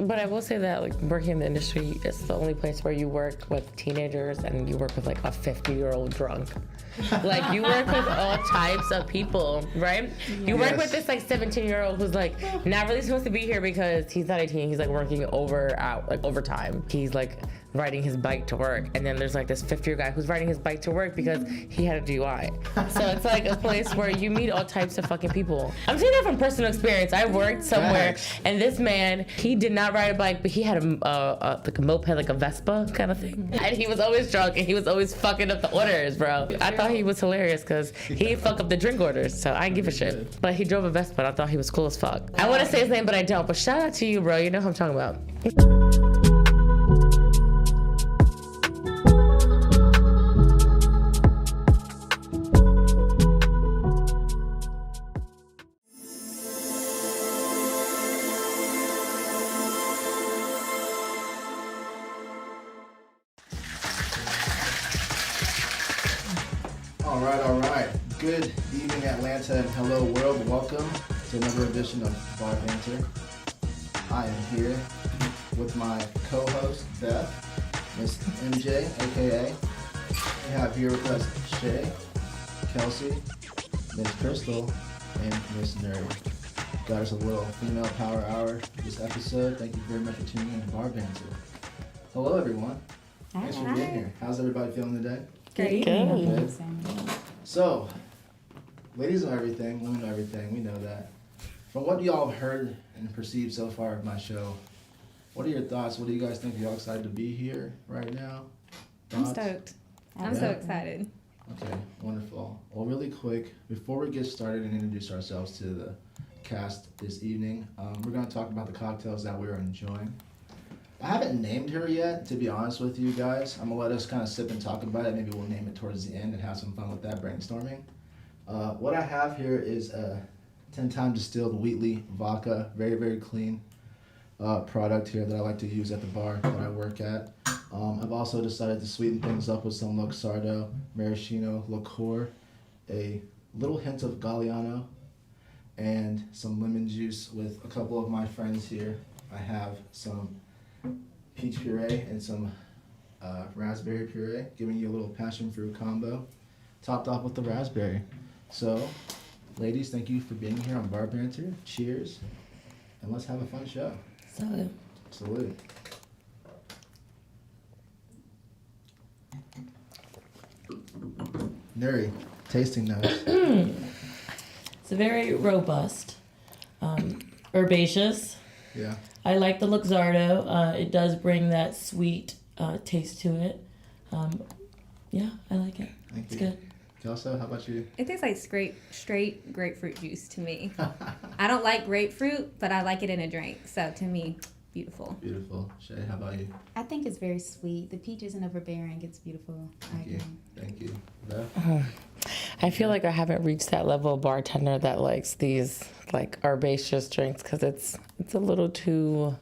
But I will say that, like, working in the industry, it's the only place where you work with teenagers and you work with, like, a 50-year-old drunk. Like, you work with all types of people, right? You work with this, like, 17-year-old who's, like, not really supposed to be here because he's not 18. He's, like, working overtime. He's, like, riding his bike to work. And then there's, like, this 50-year guy who's riding his bike to work because he had a DUI. So it's, like, a place where you meet all types of fucking people. I'm saying that from personal experience. I worked somewhere, and this man, he did not ride a bike, but he had like a moped, like a Vespa kind of thing. And he was always drunk, and he was always fucking up the orders, bro. I thought he was hilarious because he'd fuck up the drink orders, so I didn't give a shit. But he drove a Vespa, and I thought he was cool as fuck. I want to say his name, but I don't. But shout out to you, bro. You know who I'm talking about. All right. Good evening, Atlanta, and hello, world. Welcome to another edition of Banter. I am here with my co-host, Bethe, Miss MJ, a.k.a. We have here with us Shay, Kelsey, Miss Krystal, and Miss Nuri. Got us a little female power hour this episode. Thank you very much for tuning in to Banter. Hello, everyone. Thanks for being here. How's everybody feeling today? Good. So, ladies know everything, women know everything, we know that. From what y'all have heard and perceived so far of my show, what are your thoughts? What do you guys think? Are y'all excited to be here right now? Thoughts? I'm stoked. I'm so excited. Okay, wonderful. Well, really quick, before we get started and introduce ourselves to the cast this evening, we're going to talk about the cocktails that we're enjoying. I haven't named her yet, to be honest with you guys. I'm going to let us kind of sip and talk about it. Maybe we'll name it towards the end and have some fun with that brainstorming. What I have here is a 10-time distilled Wheatley vodka, very, very clean product here that I like to use at the bar that I work at. I've also decided to sweeten things up with some Luxardo maraschino liqueur, a little hint of Galliano, and some lemon juice with a couple of my friends here. I have some peach puree and some raspberry puree, giving you a little passion fruit combo, topped off with the raspberry. So, ladies, thank you for being here on Bar Banter. Cheers, and let's have a fun show. Salute. Salute. Nuri, tasting notes. It's very robust, herbaceous. Yeah. I like the Luxardo. It does bring that sweet taste to it. Yeah, I like it. It's good. Kelsey, how about you? It tastes like straight grapefruit juice to me. I don't like grapefruit, but I like it in a drink. So to me, beautiful. Beautiful. Shay, how about you? I think it's very sweet. The peach isn't overbearing. It's beautiful. Thank you. Bethe? I feel like I haven't reached that level of bartender that likes these, like, herbaceous drinks because it's a little too,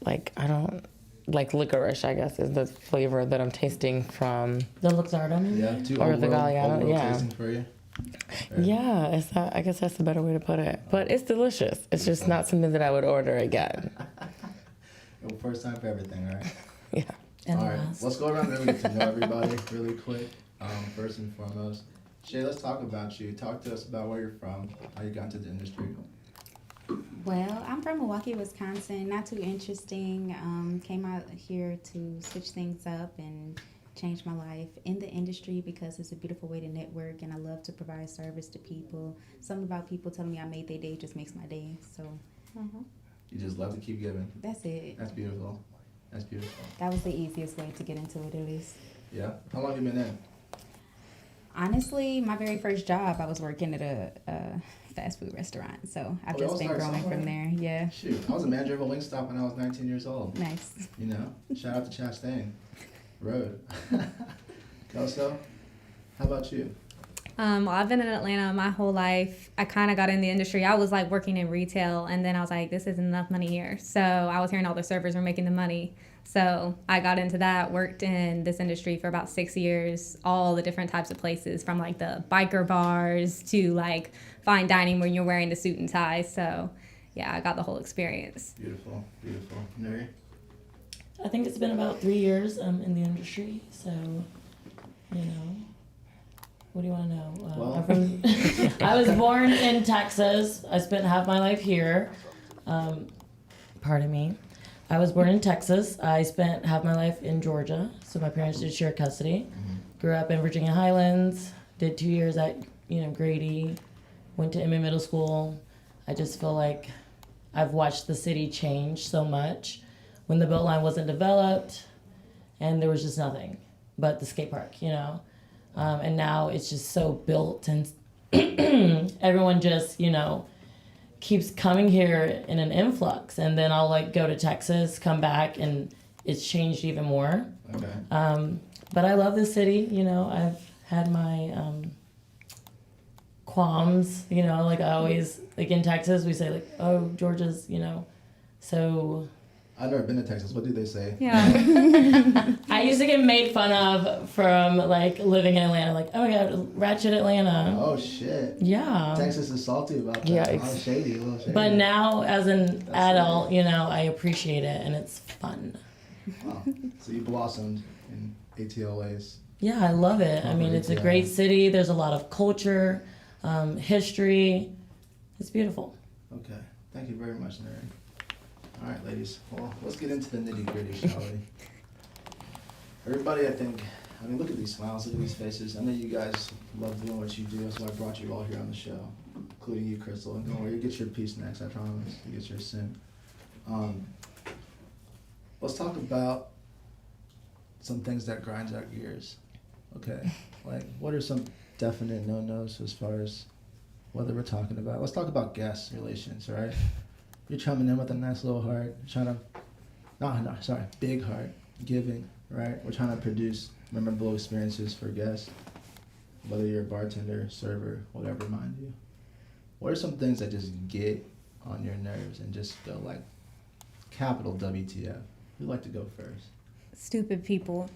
like, I don't, like, licorice, I guess, is the flavor that I'm tasting from. The Luxardo, maybe? Yeah, too or the Galliano, yeah. Tasting for you. Right. Yeah, it's not, I guess that's the better way to put it. But it's delicious. It's just not something that I would order again. Well, first time for everything, right? Yeah. And all right, let's go around and get to know everybody really quick. First and foremost, Shay, let's talk about you. Talk to us about where you're from, how you got into the industry. Well, I'm from Milwaukee, Wisconsin. Not too interesting. Came out here to switch things up and change my life in the industry because it's a beautiful way to network, and I love to provide service to people. Something about people telling me I made their day just makes my day. So, You just love to keep giving. That's it. That's beautiful. That's beautiful. That was the easiest way to get into it, at least. Yeah. How long have you been in? Honestly, my very first job, I was working at a fast food restaurant. So I've just been growing from there. Yeah. Shoot, I was a manager of a Wingstop when I was 19 years old. Nice. You know, shout out to Chastain Road. Kelso, how about you? Well, I've been in Atlanta my whole life. I kind of got in the industry. I was like working in retail, and then I was like, this isn't enough money here. So I was hearing all the servers were making the money. So I got into that, worked in this industry for about 6 years, all the different types of places, from like the biker bars to like fine dining when you're wearing the suit and tie. So yeah, I got the whole experience. Beautiful, beautiful. Nuri? I think it's been about 3 years in the industry, so, you know, what do you want to know? Well. I'm from, I was born in Texas. I spent half my life here. Pardon me. I was born in Texas. I spent half my life in Georgia, so my parents did share custody. Grew up in Virginia Highlands, did 2 years at, Grady, went to Inman Middle School. I just feel like I've watched the city change so much. When the Beltline wasn't developed, and there was just nothing but the skate park, and now it's just so built, and everyone just, keeps coming here in an influx. And then I'll go to Texas, come back, and it's changed even more. Okay. But I love the city. I've had my qualms. I always in Texas we say oh, Georgia's, so. I've never been to Texas. What do they say? Yeah. I used to get made fun of from living in Atlanta. Oh my God, ratchet Atlanta. Oh shit. Yeah. Texas is salty about that. Yeah, A little shady, a little shady. But now, as an adult, I appreciate it and it's fun. Wow. So you blossomed in ATLAs. Yeah, I love it. I mean, it's a great city. There's a lot of culture, history. It's beautiful. Okay. Thank you very much, Nuri. All right, ladies. Well, let's get into the nitty-gritty, shall we? Everybody, look at these smiles, look at these faces. I know you guys love doing what you do. That's why I brought you all here on the show, including you, Krystal. And don't worry, you get your piece next, I promise. You get your soon. Let's talk about some things that grinds our gears. Okay. What are some definite no-nos as far as whether we're talking about? Let's talk about guest relations, right? You're coming in with a nice little heart, big heart, giving, right? We're trying to produce memorable experiences for guests, whether you're a bartender, server, whatever, mind you. What are some things that just get on your nerves and just go capital WTF? Who'd like to go first? Stupid people.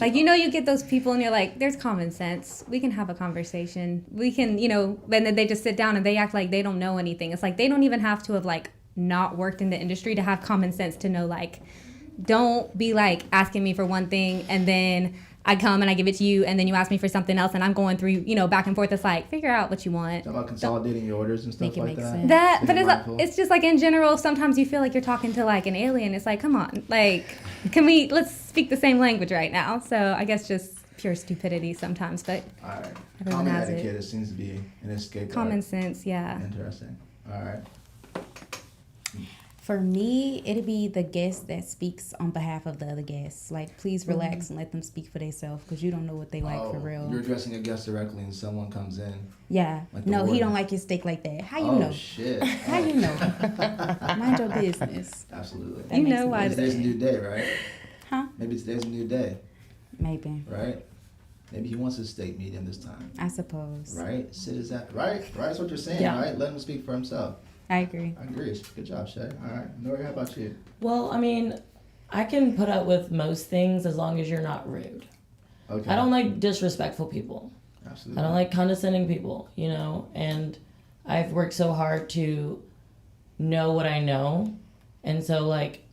You get those people and you're like, there's common sense. We can have a conversation. We can, and then they just sit down and they act like they don't know anything. It's they don't even have to have not worked in the industry to have common sense to know, don't be asking me for one thing and then I come and I give it to you and then you ask me for something else and I'm going through, back and forth. It's figure out what you want. Talk about consolidating your orders and stuff like that. That, but it's just in general, sometimes you feel like you're talking to an alien. It's come on, let's speak the same language right now. So I guess just pure stupidity sometimes, but all right. everyone Common has etiquette, it. it seems to be an escape. Common sense, yeah. Interesting. All right. For me, it'd be the guest that speaks on behalf of the other guests. Please relax and let them speak for themselves because you don't know what they like for real. You're addressing a guest directly and someone comes in. Yeah. No, he don't like your steak like that. How you know? Oh, shit. How you know? Mind your business. Absolutely. That makes why. Maybe today's a new day, right? Huh? Maybe today's a new day, Maybe. right? Maybe he wants his steak medium this time. I suppose. Right? Sid is that right? Right? That's what you're saying, Yeah. right? Let him speak for himself. I agree. I agree. Good job, Shay. All right. Nuri, how about you? Well, I can put up with most things as long as you're not rude. Okay. I don't like disrespectful people. Absolutely. I don't like condescending people, and I've worked so hard to know what I know. And so,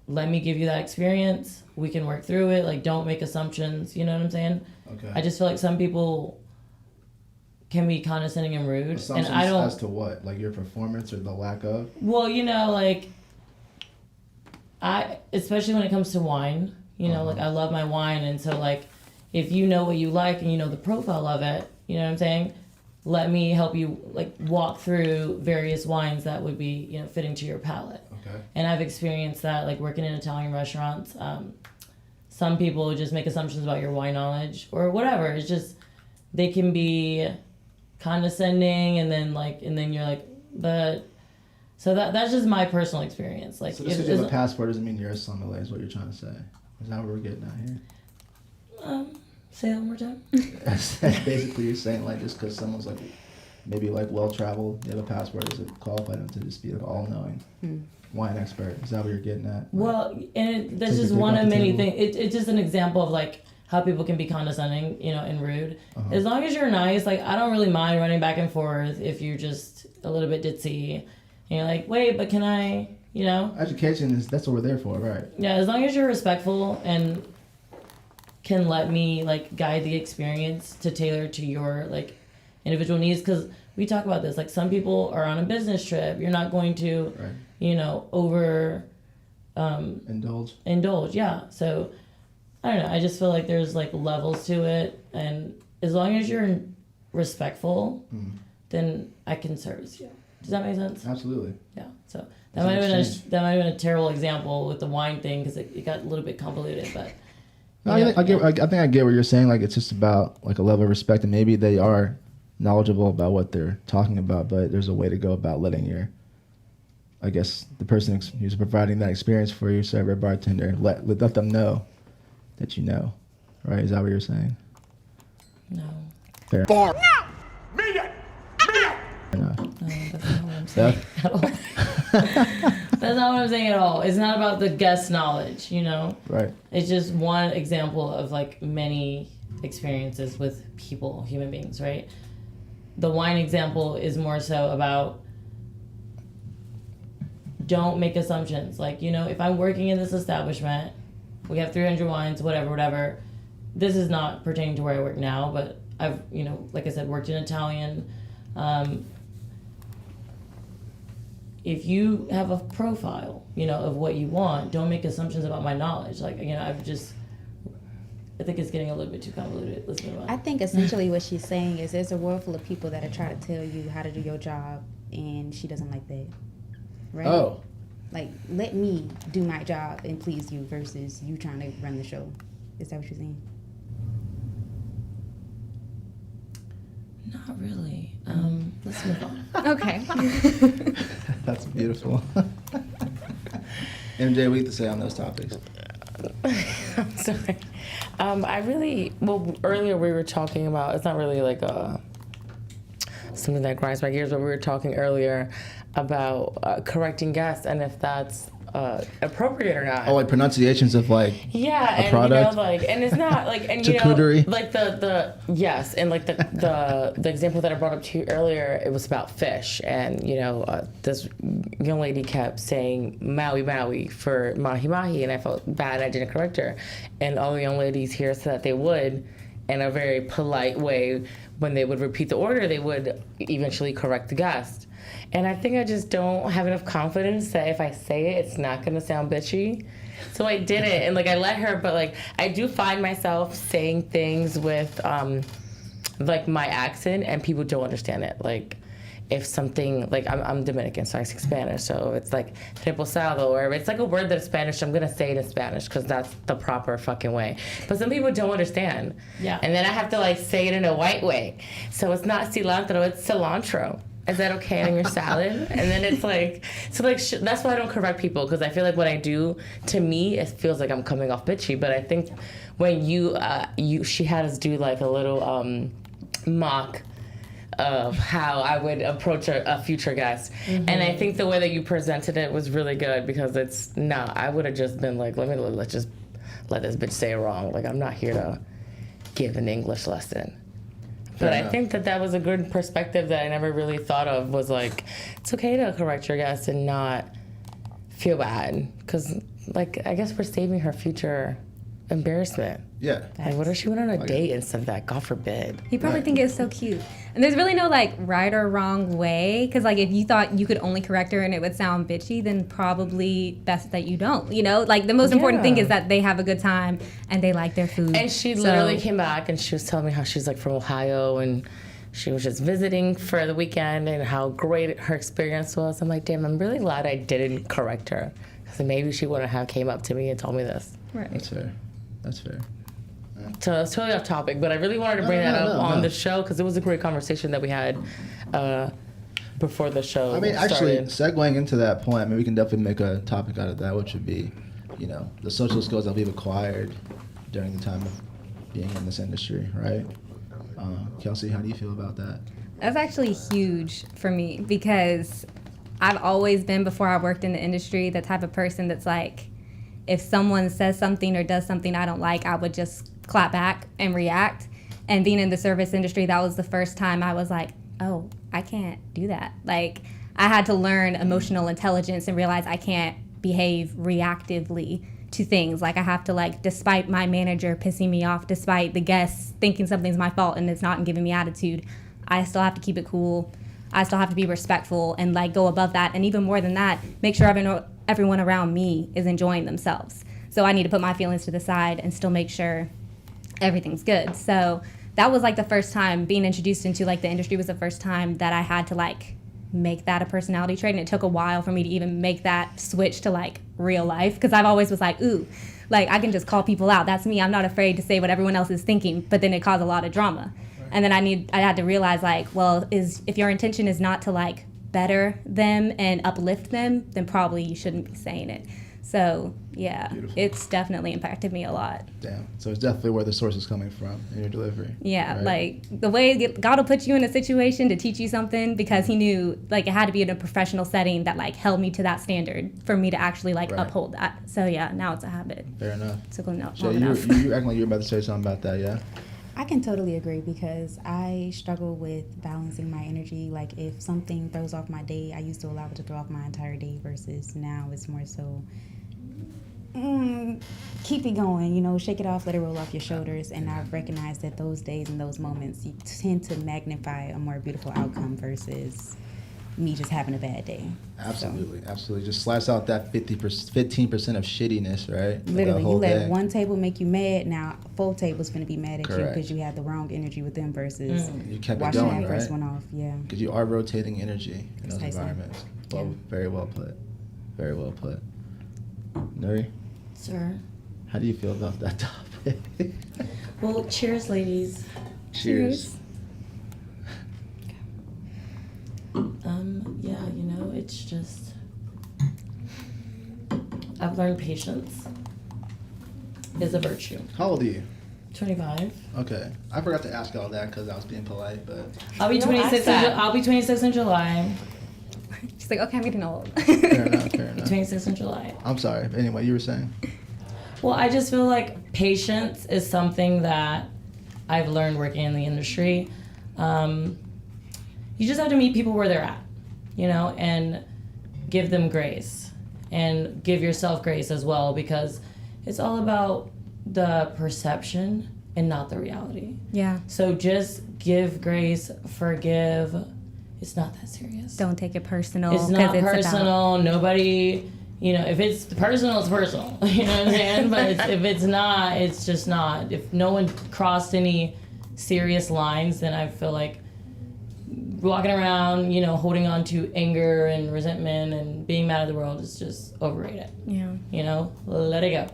let me give you that experience. We can work through it. Don't make assumptions. You know what I'm saying? Okay. I just feel like some people can be condescending and rude. Assumptions and I don't. as to what? Your performance or the lack of? Well, I, especially when it comes to wine, I love my wine. And so, if you know what you like and you know the profile of it, you know what I'm saying? Let me help you, walk through various wines that would be, fitting to your palate. Okay. And I've experienced that, working in Italian restaurants. Some people just make assumptions about your wine knowledge or whatever. It's just, they can be condescending and then you're but so that's just my personal experience. So just because you have a passport doesn't mean you're a sommelier is what you're trying to say. Is that what we're getting at here? Say that one more time. Basically you're saying just because someone's maybe well traveled, they have a passport, does it qualify them to just be all-knowing wine expert? Is that what you're getting at? Well, and that's Take just your one pick of off the many table. things. It's just an example of how people can be condescending, and rude. As long as you're nice, I don't really mind running back and forth if you're just a little bit ditzy And you're like, wait, but can I, you know? Education that's what we're there for, right? Yeah, as long as you're respectful and can let me like guide the experience to tailor to your like individual needs, because we talk about this, like some people are on a business trip. You're not going to, Right. you know, over indulge. Yeah. So I don't know. I just feel like there's like levels to it, and as long as you're respectful, then I can service you. Does that make sense? Absolutely. Yeah. So It's that might an have been exchange. that might have been a terrible example with the wine thing because it got a little bit convoluted, but. No, Yeah. I think I get what you're saying. Like, it's just about like a level of respect, and maybe they are knowledgeable about what they're talking about, but there's a way to go about letting your, I guess, the person who's providing that experience for you, server, bartender, let them know that you know, right? Is that what you're saying? No. Fair. No! Mean it! enough. No, that's not what I'm saying at all. That's not what I'm saying at all. It's not about the guest knowledge, you know? Right. It's just one example of like many experiences with people, human beings, right? The wine example is more so about don't make assumptions. Like, you know, if I'm working in this establishment, we have 300 wines, whatever. This is not pertaining to where I work now, but I've, you know, like I said, worked in Italian. If you have a profile, you know, of what you want, don't make assumptions about my knowledge. Like, you know, I think it's getting a little bit too convoluted. Let's move on. I think essentially what she's saying is there's a world full of people that are trying to tell you how to do your job, and she doesn't like that. Right? Oh. Like, let me do my job and please you versus you trying to run the show. Is that what you're saying? Not really. Let's move on. Okay. That's beautiful. MJ, what do you have to say on those topics? I'm sorry. Earlier we were talking about, it's not really like something that grinds my gears, but we were talking earlier about correcting guests and if that's appropriate or not. Oh, like pronunciations of like Yeah, a and product? you know, like, and it's not like, and you know, Charcuterie? like the yes, and like the example that I brought up to you earlier, it was about fish, and you know, this young lady kept saying Maui Maui for mahi mahi, and I felt bad I didn't correct her, and all the young ladies here said that they would, in a very polite way, when they would repeat the order, they would eventually correct the guest. And I think I just don't have enough confidence that if I say it, it's not gonna sound bitchy. So I did it, and like I let her, but like I do find myself saying things with like my accent, and people don't understand it. Like if something, like I'm Dominican, so I speak Spanish, so it's like reposado, or if it's like a word that's Spanish, I'm gonna say it in Spanish because that's the proper fucking way. But some people don't understand. Yeah. And then I have to like say it in a white way. So it's not cilantro, it's cilantro. Is that okay on your salad? And then it's like, so like, that's why I don't correct people, because I feel like what I do, to me, it feels like I'm coming off bitchy. But I think when she had us do like a little mock of how I would approach a future guest. Mm-hmm. And I think the way that you presented it was really good, because I would have just been like, let's just let this bitch say it wrong. Like, I'm not here to give an English lesson. But I think that was a good perspective that I never really thought of, was like, it's okay to correct your guests and not feel bad. Because, like, I guess we're saving her future embarrassment. Yeah. Like, what if she went on a date and said that? God forbid. You probably think it's so cute. And there's really no, like, right or wrong way. Because, like, if you thought you could only correct her and it would sound bitchy, then probably best that you don't, you know? Like, the most important thing is that they have a good time and they like their food. And she literally came back and she was telling me how she's, like, from Ohio and she was just visiting for the weekend and how great her experience was. I'm like, damn, I'm really glad I didn't correct her. Because maybe she wouldn't have came up to me and told me this. Right. That's fair. That's fair. So it's totally off topic, but I really wanted to bring that up on the show because it was a great conversation that we had before the show. I mean, actually, segueing into that point, I mean, we can definitely make a topic out of that, which would be, you know, the social skills that we've acquired during the time of being in this industry, right? Kelsey, how do you feel about that? That's actually huge for me, because I've always been, before I worked in the industry, the type of person that's like, if someone says something or does something I don't like, I would just clap back and react. And being in the service industry, that was the first time I was like, oh, I can't do that. Like, I had to learn emotional intelligence and realize I can't behave reactively to things. Like I have to, like, despite my manager pissing me off, despite the guests thinking something's my fault and it's not and giving me attitude, I still have to keep it cool. I still have to be respectful and, like, go above that. And even more than that, make sure everyone around me is enjoying themselves. So I need to put my feelings to the side and still make sure everything's good. So that was, like, the first time being introduced into, like, the industry was the first time that I had to, like, make that a personality trait. And it took a while for me to even make that switch to, like, real life. Because I've always was like, ooh, like, I can just call people out. That's me. I'm not afraid to say what everyone else is thinking. But then it caused a lot of drama. Right. And then I had to realize, like, well, if your intention is not to, like, better them and uplift them, then probably you shouldn't be saying it. So, yeah, beautiful. It's definitely impacted me a lot. Damn. So it's definitely where the source is coming from in your delivery. Yeah, right? Like, the way God will put you in a situation to teach you something because he knew, like, it had to be in a professional setting that, like, held me to that standard for me to actually, like, right. uphold that. So, yeah, now it's a habit. Fair enough. It took long Shay, enough. you acting like you were about to say something about that, yeah? I can totally agree because I struggle with balancing my energy. Like, if something throws off my day, I used to allow it to throw off my entire day versus now it's more so keep it going, you know, shake it off, let it roll off your shoulders. And I've recognized that those days and those moments, you tend to magnify a more beautiful outcome versus me just having a bad day. Absolutely, absolutely. Just slice out that 15% of shittiness, right? Literally, you let day. one table make you mad, now full table's going to be mad at Correct. you because you had the wrong energy with them versus you kept it washing going, that first right? one off. Yeah. Because you are rotating energy in those Precisely. environments. Well, Yeah. very well put. Very well put. Nuri, Sir. how do you feel about that topic? Well, cheers, ladies. Cheers. Yeah, you know, it's just, I've learned patience is a virtue. How old are you? 25. Okay. I forgot to ask all that because I was being polite, but I'll be 26. I'll be 26 in July. She's like, okay, I'm getting old. fair enough, fair enough. 26 in July. I'm sorry. Anyway, you were saying? Well, I just feel like patience is something that I've learned working in the industry. You just have to meet people where they're at, you know, and give them grace and give yourself grace as well, because it's all about the perception and not the reality. Yeah. So just give grace, forgive. It's not that serious. Don't take it personal. It's not 'cause personal. Nobody, you know, if it's personal, it's personal. You know what I'm saying? But if it's not, it's just not. If no one crossed any serious lines, then I feel like walking around, you know, holding on to anger and resentment and being mad at the world is just overrated. Yeah. You know, let it go.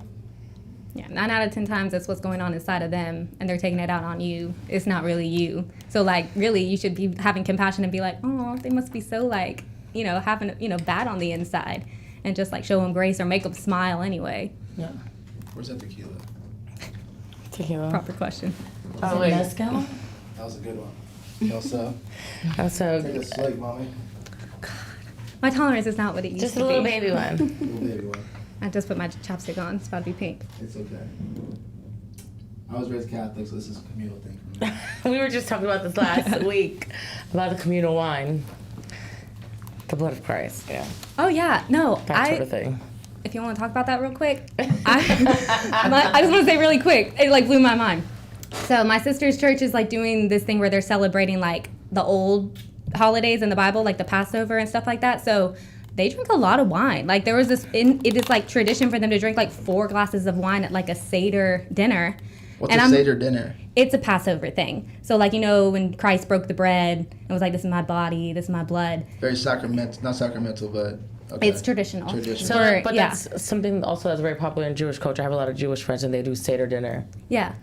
Yeah, 9 out of 10 times that's what's going on inside of them, and they're taking it out on you. It's not really you. So, like, really, you should be having compassion and be like, oh, they must be so, like, you know, having, you know, bad on the inside, and just, like, show them grace or make them smile anyway. Yeah. Where's that tequila? Tequila. Proper question. Oh, wait. Mezcal? That was a good one. Kelsey, Also, take a swig, mommy. My tolerance is not what it used just to a little be. baby one. Little baby one. I just put my chapstick on. It's about to be pink. It's okay. I was raised Catholic, so this is a communal thing for me. We were just talking about this last week about the communal wine, the blood of Christ. Yeah, Oh, yeah. No, that sort of thing. if you want to talk about that real quick, I just want to say really quick, it like blew my mind. So my sister's church is like doing this thing where they're celebrating like the old holidays in the Bible, like the Passover and stuff like that. So they drink a lot of wine. Like there was this, it is like tradition for them to drink like 4 glasses of wine at like a Seder dinner. What's a Seder dinner? It's a Passover thing. So like, you know, when Christ broke the bread and was like, this is my body, this is my blood. Very sacramental, not sacramental, but okay. It's traditional. Traditional. So, but that's something also that's very popular in Jewish culture. I have a lot of Jewish friends, and they do Seder dinner. Yeah.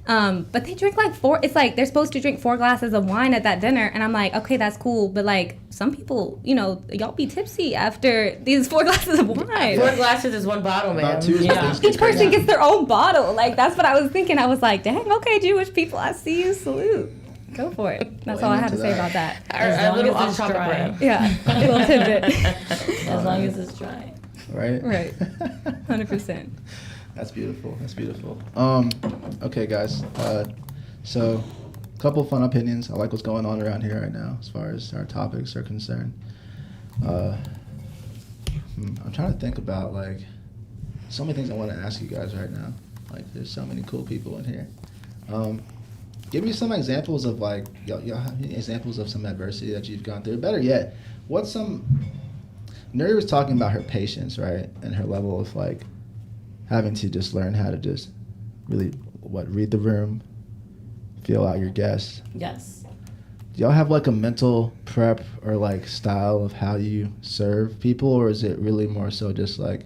But they drink like 4, it's like they're supposed to drink 4 glasses of wine at that dinner. And I'm like, okay, that's cool. But like some people, you know, y'all be tipsy after these 4 glasses of wine. 4 glasses is 1 bottle, man. About 2 Yeah. things get Each person crazy. gets their own bottle. Like that's what I was thinking. I was like, dang, okay, Jewish people, I see you, salute. Go for it. That's all I have to say about that. A little long as it's off-topic dry. rant. Yeah, a little tidbit. As long as it's dry. Right? Right. 100%. That's beautiful. That's beautiful. Okay, guys. So, a couple fun opinions. I like what's going on around here right now as far as our topics are concerned. I'm trying to think about like so many things I want to ask you guys right now. Like, there's so many cool people in here. Give me some examples of like y'all have any examples of some adversity that you've gone through. Better yet, what's some? Nuri was talking about her patience, right, and her level of like having to just learn how to just really read the room, feel out your guests. Yes. Do y'all have like a mental prep or like style of how you serve people, or is it really more so just like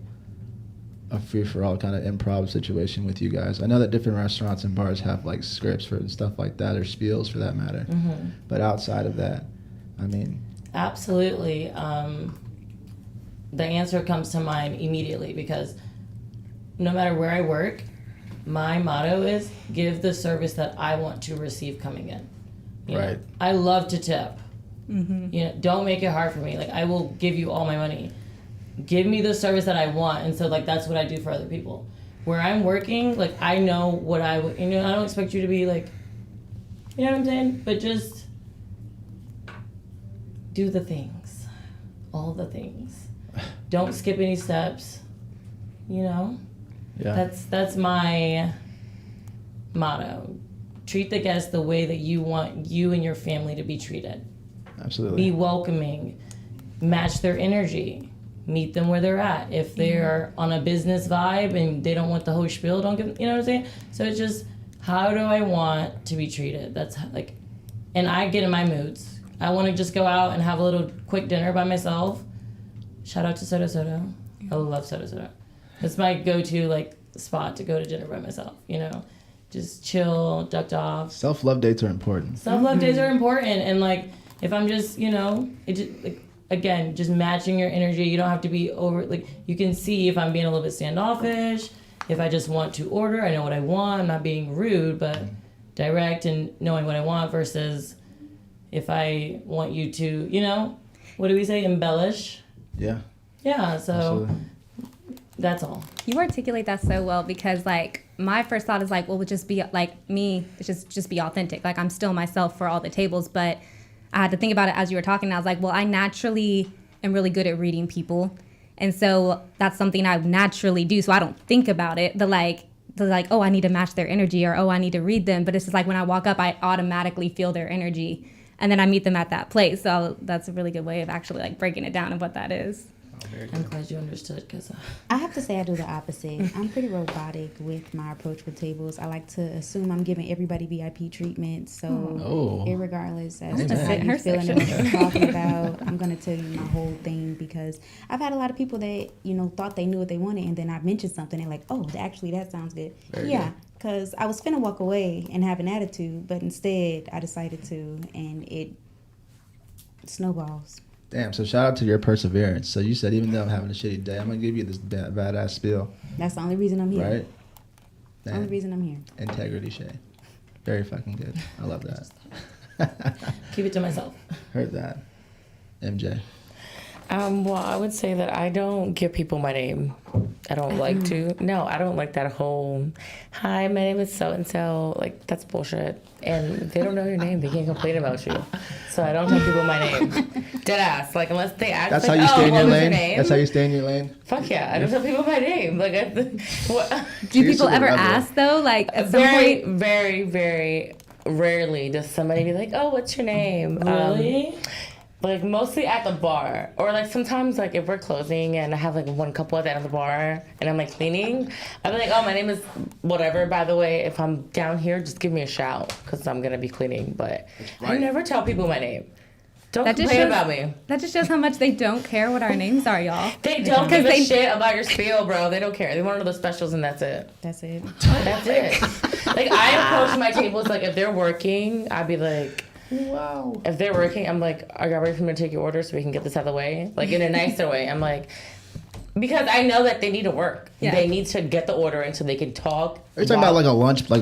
a free-for-all kind of improv situation with you guys? I know that different restaurants and bars have like scripts for and stuff like that, or spiels for that matter. Mm-hmm. But outside of that, I mean, absolutely. The answer comes to mind immediately because no matter where I work, my motto is give the service that I want to receive coming in. You know, right. I love to tip. Mm-hmm. You know, don't make it hard for me. Like, I will give you all my money. Give me the service that I want. And so, like, that's what I do for other people. Where I'm working, like, I know what I would, you know, I don't expect you to be like, you know what I'm saying? But just do the things. All the things. Don't skip any steps. You know? Yeah. That's my motto. Treat the guests the way that you want you and your family to be treated. Absolutely. Be welcoming. Match their energy. Meet them where they're at. If they're on a business vibe and they don't want the whole spiel, don't give, you know what I'm saying? So it's just, how do I want to be treated? That's like, and I get in my moods. I want to just go out and have a little quick dinner by myself. Shout out to Soto Soto. I love Soto Soto. It's my go-to like spot to go to dinner by myself, you know? Just chill, ducked off. Self-love dates are important. Self-love days are important. And like, if I'm just, you know, it just, like, again, just matching your energy. You don't have to be over, like, you can see if I'm being a little bit standoffish, if I just want to order, I know what I want. I'm not being rude, but direct and knowing what I want versus if I want you to, you know, what do we say, embellish? Yeah. Yeah, so Absolutely. that's all. You articulate that so well because, like, my first thought is like, well, it would just be like me, it's just be authentic. Like, I'm still myself for all the tables, but I had to think about it as you were talking. And I was like, well, I naturally am really good at reading people. And so that's something I naturally do. So I don't think about it. But like, oh, I need to match their energy, or, oh, I need to read them. But it's just like when I walk up, I automatically feel their energy. And then I meet them at that place. So that's a really good way of actually like breaking it down of what that is. I'm glad you understood because I have to say I do the opposite. I'm pretty robotic with my approach with tables. I like to assume I'm giving everybody VIP treatment. So irregardless as to how you're feeling and what you're talking about, I'm going to tell you my whole thing because I've had a lot of people that, you know, thought they knew what they wanted and then I mentioned something and like, oh, actually that sounds good. Very yeah, good. because I was finna walk away and have an attitude, but instead I decided to, and it snowballs. Damn, so shout out to your perseverance. So you said, even though I'm having a shitty day, I'm going to give you this badass spiel. That's the only reason I'm here. Right? The only reason I'm here. Integrity, Shay. Very fucking good. I love that. keep it to myself. Heard that. MJ. Well, I would say that I don't give people my name. I don't like to. No, I don't like that whole, hi, my name is so-and-so. Like, that's bullshit. And if they don't know your name, they can't complain about you. So I don't tell people my name. Deadass. Like, unless they ask, That's like, how you stay in your what was lane? name? That's how you stay in your lane? Fuck yeah. I don't tell people my name. Like, what? Do people super ever rebel. ask though? Like at some Very, point? very, very rarely does somebody be like, oh, what's your name? Really? Like, mostly at the bar. Or, like, sometimes, like, if we're closing and I have, like, one couple at the end of the bar and I'm, like, cleaning, I'll be like, oh, my name is whatever. By the way, if I'm down here, just give me a shout because I'm going to be cleaning. But I never tell people my name. Don't That just complain shows- about me. That just shows how much they don't care what our names are, y'all. They don't give a they- shit about your spiel, bro. They don't care. They want to know the specials and that's it. That's it. That's it. Like, I approach my tables, like, if they're working, I'd be like, Wow. if they're working, I'm like, are you ready for me to take your order so we can get this out of the way? Like, in a nicer way. I'm like, because I know that they need to work. Yeah. They need to get the order in so they can talk. Are you talking about like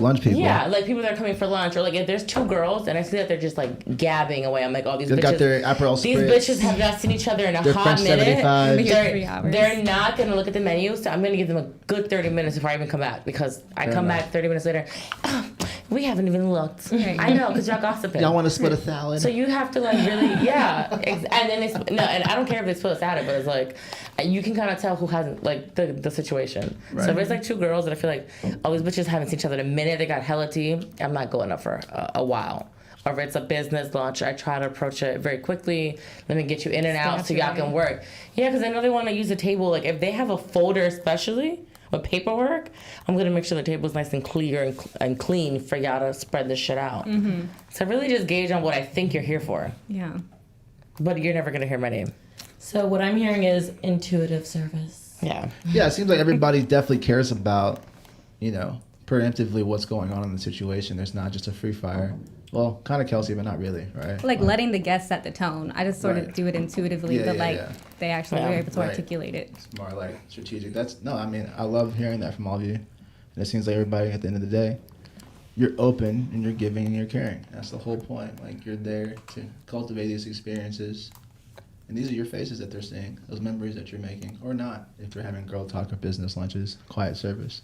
lunch people? Yeah, like people that are coming for lunch. Or like if there's two girls and I see that they're just like gabbing away. I'm like, oh, these They've bitches. got their Aperol These spritz. bitches have not seen each other in a Their hot French minute. 75. Been here 3 hours. They're not going to look at the menu, so I'm going to give them a good 30 minutes before I even come back because I Fair come enough. back 30 minutes later. We haven't even looked. Right. I know, because y'all gossiping. Y'all want to split a salad? So you have to like really, and then it's no, and I don't care if they split a salad, but it's like you can kind of tell who hasn't like the situation. Right. So if it's like two girls that I feel like all these bitches haven't seen each other in a minute, they got hella tea, I'm not going up for a while. Or if it's a business lunch, I try to approach it very quickly. Let me get you in and out so y'all can work. Yeah, because I know they want to use the table. Like if they have a folder, especially with paperwork, I'm gonna make sure the table's nice and clear and clean for y'all to spread this shit out. Mm-hmm. So really just gauge on what I think you're here for. Yeah. But you're never gonna hear my name. So what I'm hearing is intuitive service. Yeah. Yeah, it seems like everybody definitely cares about, you know, preemptively what's going on in the situation. There's not just a free fire. Well, kind of Kelsey, but not really, right? Like letting the guests set the tone. I just sort of do it intuitively, but they actually were able to articulate it. It's more like strategic. I mean, I love hearing that from all of you. And it seems like everybody at the end of the day, you're open and you're giving and you're caring. That's the whole point. Like you're there to cultivate these experiences. And these are your faces that they're seeing, those memories that you're making, or not, if you're having girl talk or business lunches, quiet service.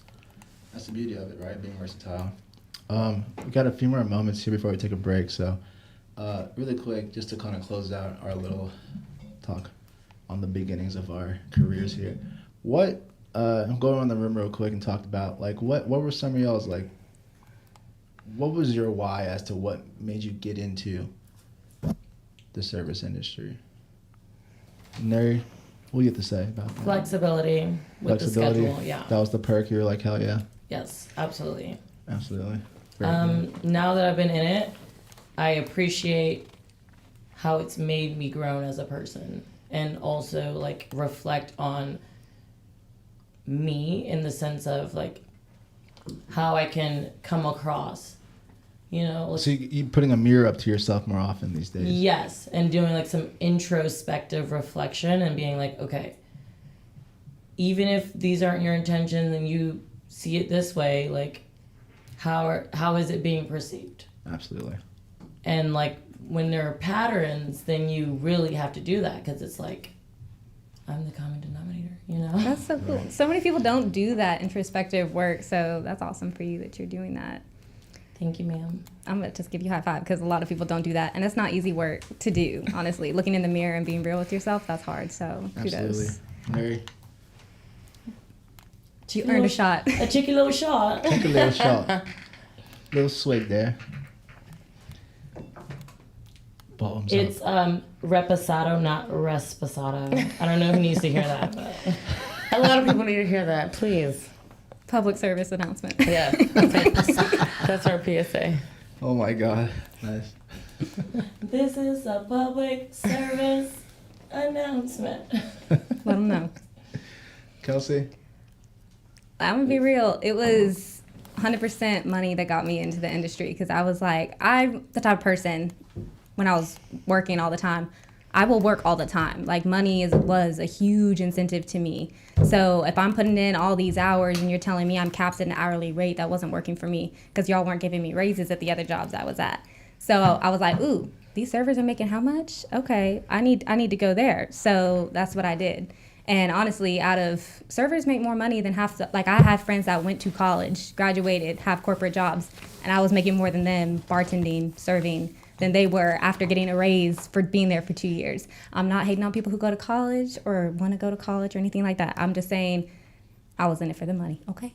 That's the beauty of it, right? Being versatile. We got a few more moments here before we take a break, so really quick, just to kind of close out our little talk on the beginnings of our careers here. What I'm going around the room real quick and talked about like what were some of y'all's like? What was your why as to what made you get into the service industry? Nuri, what do you have to say about that? Flexibility with the schedule. Yeah. That was the perk. You were like, hell yeah. Yes, absolutely. Absolutely. Very Now that I've been in it, I appreciate how it's made me grow as a person and also like reflect on me in the sense of like how I can come across, you know. Like, So you putting a mirror up to yourself more often these days. yes, and doing like some introspective reflection and being like, okay, even if these aren't your intentions and you see it this way, like how is it being perceived? Absolutely. And like when there are patterns, then you really have to do that because it's like I'm the common denominator, you know? That's so cool. So many people don't do that introspective work, so that's awesome for you that you're doing that. Thank you, ma'am. I'm gonna just give you a high five because a lot of people don't do that, and it's not easy work to do. Honestly, looking in the mirror and being real with yourself, that's hard. So kudos. Absolutely. Mary, You earned a shot. A cheeky little shot. take a little shot. Little swig there. Bottoms It's up. reposado, not resposado. I don't know who needs to hear that, but A lot of people need to hear that, please. Public service announcement. Yeah. That's our PSA. Oh my God. Nice. this is a public service announcement. Let them know. Kelsey? I'm gonna be real. It was 100% money that got me into the industry because I was like, I'm the type of person when I was working all the time, I will work all the time. Like money was a huge incentive to me. So if I'm putting in all these hours and you're telling me I'm capped at an hourly rate, that wasn't working for me because y'all weren't giving me raises at the other jobs I was at. So I was like, ooh, these servers are making how much? Okay, I need to go there. So that's what I did. And honestly, out of servers make more money than half the, like I have friends that went to college, graduated, have corporate jobs, and I was making more than them bartending, serving, than they were after getting a raise for being there for 2 years. I'm not hating on people who go to college or want to go to college or anything like that. I'm just saying I was in it for the money, okay?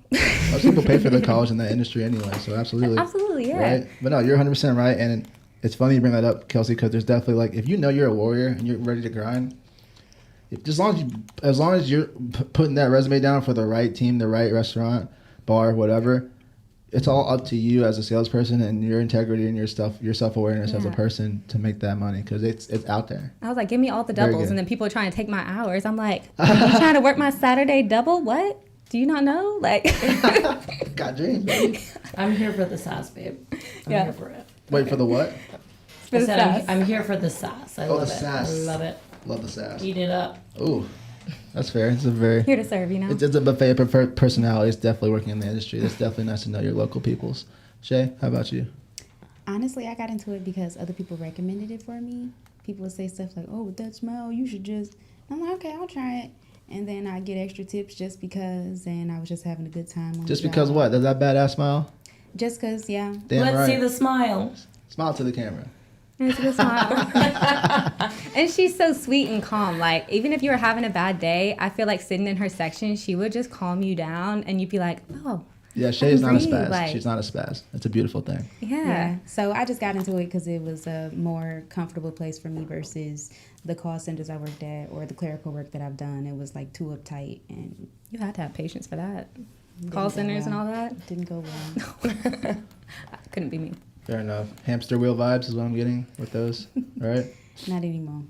Most people pay for their college in that industry anyway, so absolutely. Absolutely, yeah. Right? But no, you're 100% right, and it's funny you bring that up, Kelsey, because there's definitely like, if you know you're a warrior and you're ready to grind, as long as you're putting that resume down for the right team, the right restaurant, bar, whatever, it's all up to you as a salesperson and your integrity and your self-awareness as a person to make that money because it's out there. I was like, give me all the Very doubles, good. and then people are trying to take my hours. I'm like, are you trying to work my Saturday double? What? Do you not know? Like, Got dreams, baby. I'm here for the sass, babe. I'm Yeah. here for it. Wait for the what? for I the said sass. I'm here for the sass. I Oh, love the it. sass. I love it. Love the sass. Eat it up. Ooh, that's fair. It's a very Here to serve, you know? it's a buffet of personalities. Definitely working in the industry. It's definitely nice to know your local peoples. Shay, how about you? Honestly, I got into it because other people recommended it for me. People would say stuff like, oh, with that smell, you should just... I'm like, okay, I'll try it. And then I get extra tips just because, and I was just having a good time on Just the because job. what? Does that badass smile? Just because, yeah. Damn Let's right. see the smile. Smile to the camera. It's a good smile. And she's so sweet and calm. Like, even if you were having a bad day, I feel like sitting in her section, she would just calm you down and you'd be like, oh. Yeah, Shay's not a breathe, spaz. like- She's not a spaz. It's a beautiful thing. Yeah. So I just got into it because it was a more comfortable place for me versus the call centers I worked at or the clerical work that I've done. It was like too uptight and You had to have patience for that. didn't Call go centers and well. all that. Didn't go well. Couldn't be me. Fair enough. Hamster wheel vibes is what I'm getting with those, right? Not anymore.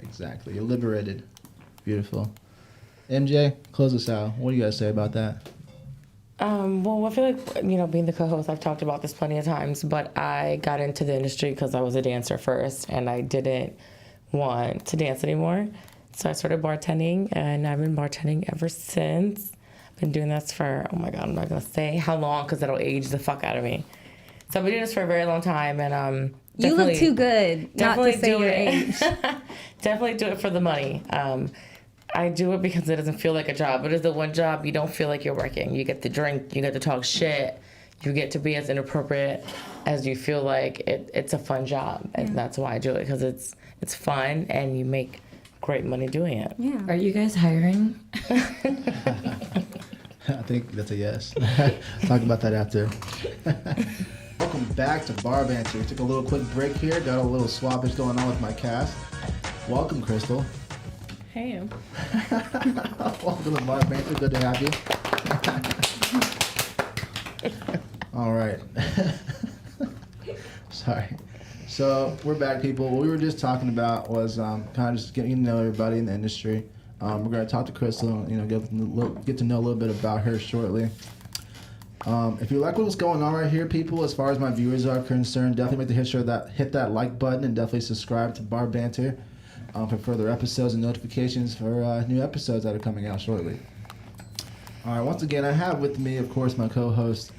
Exactly. You're liberated. Beautiful. MJ, close us out. What do you guys say about that? Well, I feel like, being the co-host, I've talked about this plenty of times, but I got into the industry because I was a dancer first, and I didn't want to dance anymore. So I started bartending, and I've been bartending ever since. I've been doing this for, oh my God, I'm not going to say how long because that'll age the fuck out of me. So I've been doing this for a very long time, and You look too good not to say do your it. age. Definitely do it for the money. I do it because it doesn't feel like a job. It is the one job you don't feel like you're working. You get to drink, you get to talk shit, you get to be as inappropriate as you feel like. It's a fun job, and that's why I do it, because it's fun and you make great money doing it. Yeah. Are you guys hiring? I think that's a yes. Talk about that after. Welcome back to Bar Banter. We took a little quick break here. Got a little swappage going on with my cast. Welcome, Krystal. Hey. Welcome to Bar Banter. Good to have you. All right. Sorry. So we're back, people. What we were just talking about was kind of just getting to know everybody in the industry. We're going to talk to Krystal, get to know a little bit about her shortly. If you like what's going on right here, people, as far as my viewers are concerned, definitely make sure that hit that like button and definitely subscribe to Bar Banter for further episodes and notifications for new episodes that are coming out shortly. All right, once again, I have with me, of course, my co-host,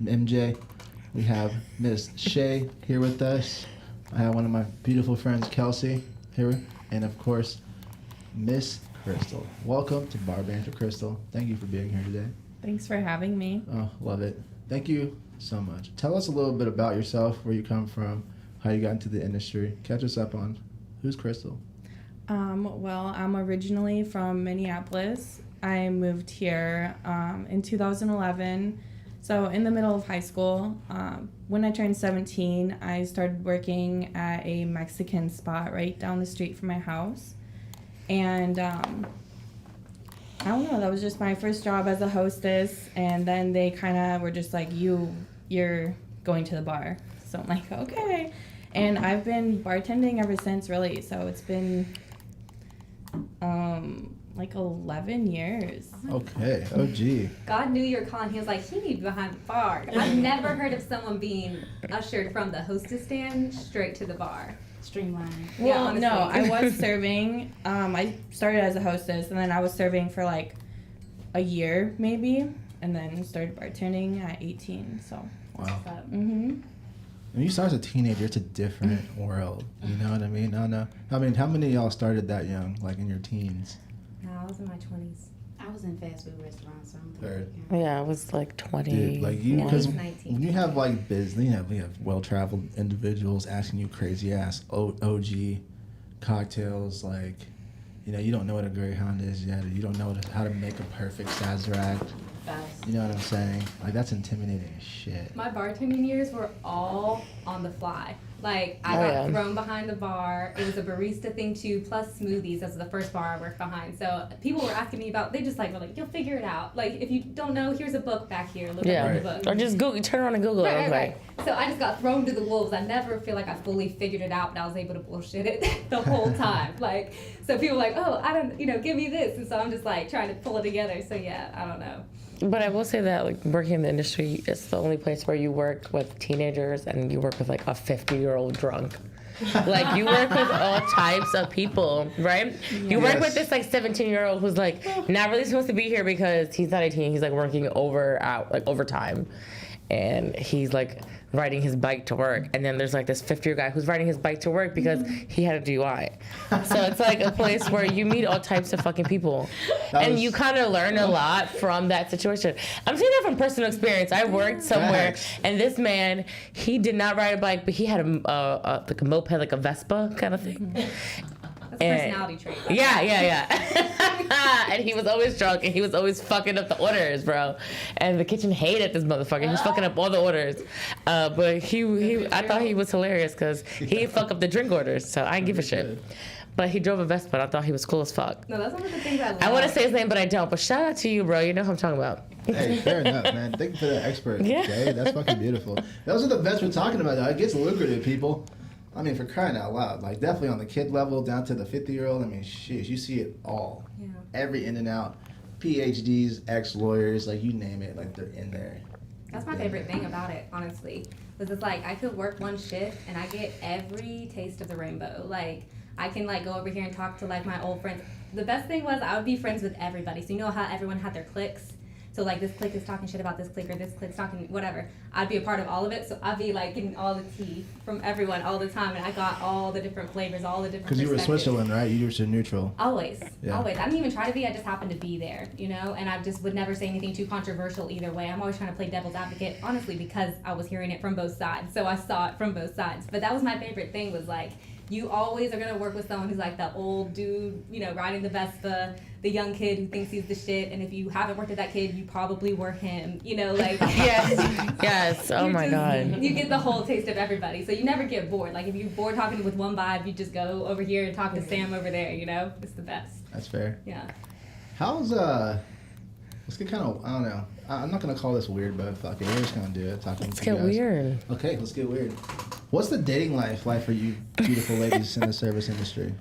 MJ. We have Miss Shay here with us. I have one of my beautiful friends, Kelsey, here. And, of course, Miss Krystal. Welcome to Bar Banter, Krystal. Thank you for being here today. Thanks for having me. Oh, love it. Thank you so much. Tell us a little bit about yourself, where you come from, how you got into the industry. Catch us up on who's Krystal. Well, I'm originally from Minneapolis. I moved here in 2011. So in the middle of high school, when I turned 17, I started working at a Mexican spot right down the street from my house. And I don't know, that was just my first job as a hostess. And then they kind of were just like, you're going to the bar. So I'm like, okay. And I've been bartending ever since, really. So it's been like 11 years. Okay. Oh, gee. God knew you were calling. He was like, he needs behind the bar. I've never heard of someone being ushered from the hostess stand straight to the bar. Streamlined. Yeah, Well, no, I honestly. was serving. I started as a hostess, and then I was serving for like a year, maybe, and then started bartending at 18. So, Wow. mm-hmm. When you start as a teenager, it's a different world. You know what I mean? I mean, how many of y'all started that young, like in your teens? No, I was in my 20s. I was in fast food restaurants, so I'm Third. Yeah, I was like 20. Dude, like you, Yeah. because 19. when you have like business, we have well-traveled individuals asking you crazy-ass OG cocktails, like, you don't know what a Greyhound is yet, or you don't know how to make a perfect Sazerac. You know what I'm saying? Like, that's intimidating as shit. My bartending years were all on the fly. Like, I Oh, got yeah. thrown behind the bar. It was a barista thing too, plus smoothies. That's the first bar I worked behind. So people were asking me about, they just were like, you'll figure it out. Like, if you don't know, here's a book back here. Look Yeah. up the book. Or just Google, turn around and Google it. Right, I was right, like, right. So I just got thrown to the wolves. I never feel like I fully figured it out, but I was able to bullshit it the whole time. Like, so people were like, oh, I don't, give me this. And so I'm just like trying to pull it together. So yeah, I don't know. But I will say that, like, working in the industry, it's the only place where you work with teenagers and you work with, like, a 50-year-old drunk. Like, you work with all types of people, right? You work with this, like, 17-year-old who's, like, not really supposed to be here because he's not 18. He's, like, working overtime. and he's like riding his bike to work, and then there's like this 50-year guy who's riding his bike to work because he had a DUI. So it's like a place where you meet all types of fucking people, and you kind of learn a lot from that situation. I'm saying that from personal experience. I worked somewhere, and this man, he did not ride a bike, but he had a like a moped, like a Vespa kind of thing. That's a personality trait. Yeah. And he was always drunk, and he was always fucking up the orders, bro. And the kitchen hated this motherfucker. He was fucking up all the orders. But I thought he was hilarious because he'd fuck up the drink orders, so I didn't give a shit. But he drove a Vespa, and I thought he was cool as fuck. No, that's one of the things I love. I want to say his name, but I don't. But shout out to you, bro. You know who I'm talking about. Hey, fair enough, man. Thank you for that expert, Jay. That's fucking beautiful. Those are the vets we're talking about, though. It gets lucrative, people. I mean, for crying out loud. Like, definitely on the kid level down to the 50-year-old. I mean, shit, you see it all. Yeah. Every in and out. PhDs, ex-lawyers, like, you name it. Like, they're in there. That's my favorite thing about it, honestly. Because it's like, I could work one shift, and I get every taste of the rainbow. Like, I can, like, go over here and talk to, like, my old friends. The best thing was I would be friends with everybody. So you know how everyone had their cliques? So, like, this clique is talking shit about this clique, or this clique's talking whatever. I'd be a part of all of it, so I'd be, like, getting all the tea from everyone all the time, and I got all the different flavors, all the different Because you were perspectives. Switzerland, right? You were so neutral. Always, Yeah. always. I didn't even try to be, I just happened to be there, you know? And I just would never say anything too controversial either way. I'm always trying to play devil's advocate, honestly, because I was hearing it from both sides, so I saw it from both sides. But that was my favorite thing, was, like, you always are going to work with someone who's like the old dude, you know, riding the Vespa, the young kid who thinks he's the shit, and if you haven't worked with that kid, you probably were him, you know, like. Yes. Oh my God. You get the whole taste of everybody, so you never get bored. Like, if you're bored talking with one vibe, you just go over here and talk to Sam over there, you know? It's the best. That's fair. Yeah. How's, let's get kind of, I don't know. I'm not going to call this weird, but fuck it. We're just going to do it. Let's get weird. Okay, let's get weird. What's the dating life like for you beautiful ladies in the service industry?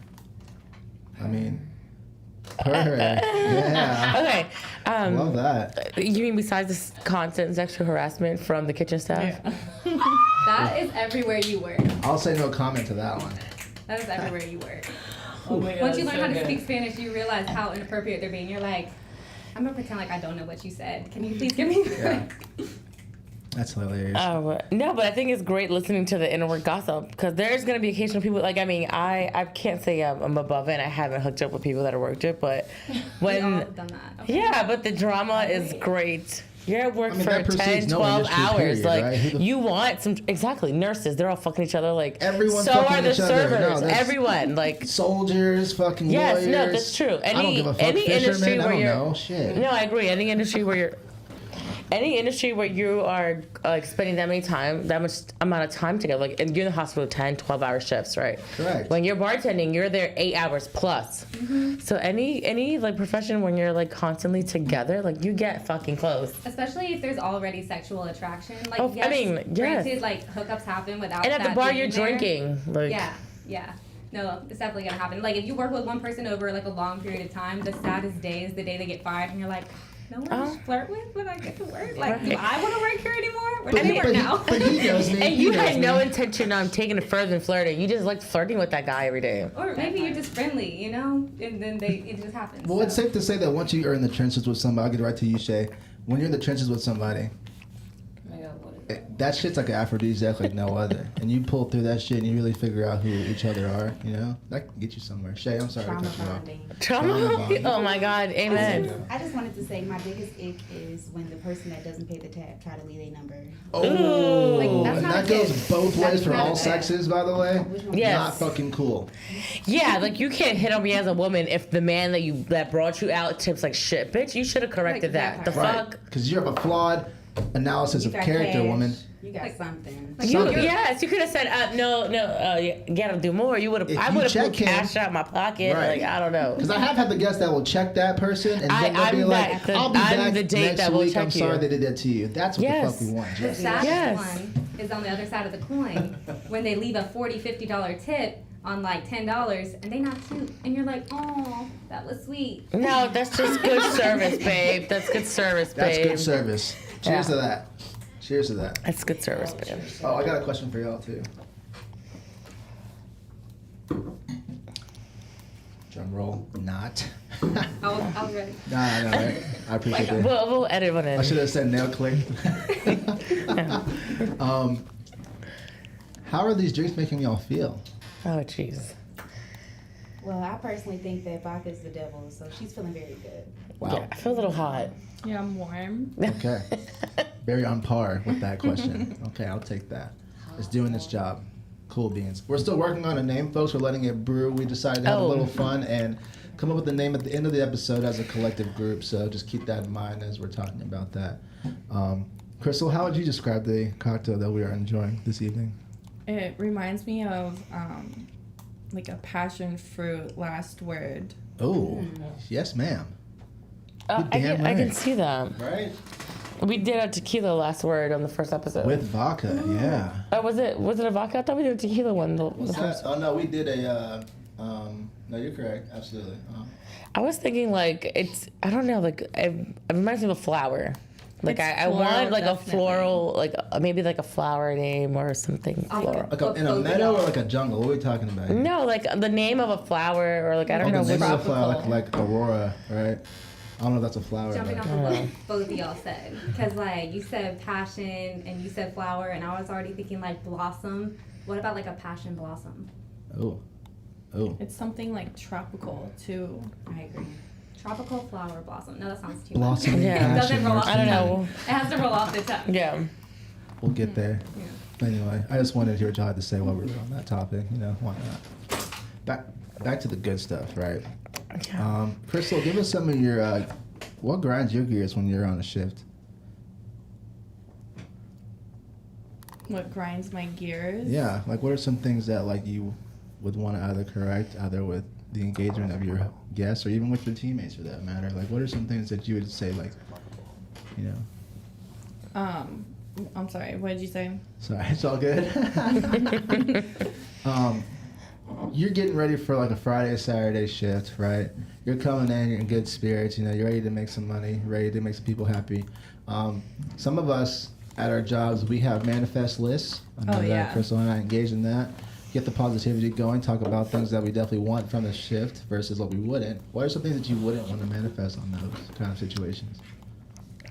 I mean, yeah. Okay. Love that. You mean besides this constant sexual harassment from the kitchen staff? Yeah. That is everywhere you work. I'll say no comment to that one. That is everywhere you work. Oh my God, Once you that's learn how so to good. speak Spanish, you realize how inappropriate they're being. You're like, I'm gonna pretend like I don't know what you said. Can you please give me Yeah. That's hilarious. No, but I think it's great listening to the inner work gossip, because there's going to be occasional people, like, I mean, I can't say I'm above it. I haven't hooked up with people that have worked it, but when... We all have done that. Okay. Yeah, but the drama is great. You're at work for that 10, precedes no 12 industry, hours. period, Like, right? you want some... Exactly. Nurses, they're all fucking each other. Like, Everyone's so fucking are the each other. No, servers. that's- Everyone. Like... Soldiers, fucking Yes, lawyers. no, that's true. I don't give a fuck. Any industry Fishermen, I where don't you're... know. Shit. No, I agree. Any industry where you're... Any industry where you are like spending that much amount of time together, like, and you're in the hospital 10, 12-hour shifts, right? Correct. When you're bartending, you're there 8 hours plus. Mm-hmm. So any like profession when you're like constantly together, like, you get fucking close. Especially if there's already sexual attraction. Like, Oh, yes, I mean, yes. granted, like, hookups happen without And at the that bar, being you're there. drinking. Like, Yeah. No, it's definitely gonna happen. Like, if you work with one person over like a long period of time, the saddest day is the day they get fired, and you're like, no one to flirt with when I get to work. Like, do I want to work here anymore? Where do I work now? But he knows me. And he you knows had no me. intention on taking it further than flirting. You just like flirting with that guy every day. Or maybe you're just friendly, you know, and then it just happens. Well, it's safe to say that once you are in the trenches with somebody, I'll get right to you, Shay. When you're in the trenches with somebody, Oh my God, what is that shit's like an aphrodisiac like no other. And you pull through that shit and you really figure out who each other are, you know? That can get you somewhere. Shay, I'm sorry Trauma to cut you off. bonding. Trauma? bonding. Oh my God, amen. I just wanted to say my biggest ick is when the person that doesn't pay the tab try to leave their number. Oh, Like, that's and not that a goes kid. both That's ways for not all a kid. sexes, by the way. Yes. Not fucking cool. Yeah, like, you can't hit on me as a woman if the man that brought you out tips like shit. Bitch, you should have corrected Like, that. The yeah. fuck? Because you have a flawed analysis You of got character, cash, woman. You got something. You, Something. yes, you could have said, you gotta do more. I would If have you put check him- cash out my pocket. Right. Like, I don't know. Because I have had the guests that will check that person and then they'll be I'm like, that- I'll be I'm back the date next that will week. check I'm sorry you. they did that to you. That's what Yes. the fuck we want. The Jesse. saddest Yes. one is on the other side of the coin when they leave a $40, $50 tip on like $10 and they not cute and you're like, oh, that was sweet. No, that's just good service, babe. That's good service, That's babe. good service. Cheers to that. Cheers to that. That's good service, babe. Oh, I got a question for y'all too. Drum roll. Not. I was ready. Nah, right? I appreciate that. We'll edit one in. I should have said nail click. How are these drinks making y'all feel? Oh, jeez. Well, I personally think that vodka is the devil, so she's feeling very good. Wow. Yeah, I feel a little hot. Yeah, I'm warm. Okay. Very on par with that question. Okay, I'll take that. It's doing its job. Cool beans. We're still working on a name, folks. We're letting it brew. We decided to have a little fun and come up with a name at the end of the episode as a collective group. So just keep that in mind as we're talking about that. Krystal, how would you describe the cocktail that we are enjoying this evening? It reminds me of like a passion fruit last word. Oh, yes, ma'am. I can see that. Right? We did a tequila last word on the first episode. With vodka, yeah. Was it a vodka? I thought we did a tequila one. The first. Oh, no, we did a... no, you're correct. Absolutely. I was thinking like I don't know, like it reminds me of a flower. Like I floral, want like definitely. a floral, like maybe like a flower name or something floral. Like in a meadow or like a jungle? What are we talking about here? No, like the name of a flower or like I don't know. The name of Which, a flower, like Aurora, right? I don't know if that's a flower. Jumping but- off of what both of y'all said, because like you said passion and you said flower, and I was already thinking like blossom. What about like a passion blossom? Oh. It's something like tropical too. I agree. Tropical flower blossom. No, that sounds too Blossom. Yeah. It doesn't passion, roll off. I don't know. much. It has to roll off the tongue. Yeah. We'll get there. Anyway, I just wanted to hear what y'all had to say while we were on that topic. You know, why not? Back to the good stuff, right? Krystal, give us some of your what grinds your gears when you're on a shift. What grinds my gears? Yeah, like what are some things that like you would want to either correct, either with the engagement of your guests or even with your teammates for that matter? Like what are some things that you would say like, you know? I'm sorry, what did you say? Sorry, it's all good. You're getting ready for like a Friday, Saturday shift, right? You're coming in, you're in good spirits, you know, you're ready to make some money, ready to make some people happy. Some of us at our jobs, we have manifest lists. I know that Krystal and I engage in that. Get the positivity going, talk about things that we definitely want from the shift versus what we wouldn't. What are some things that you wouldn't want to manifest on those kind of situations?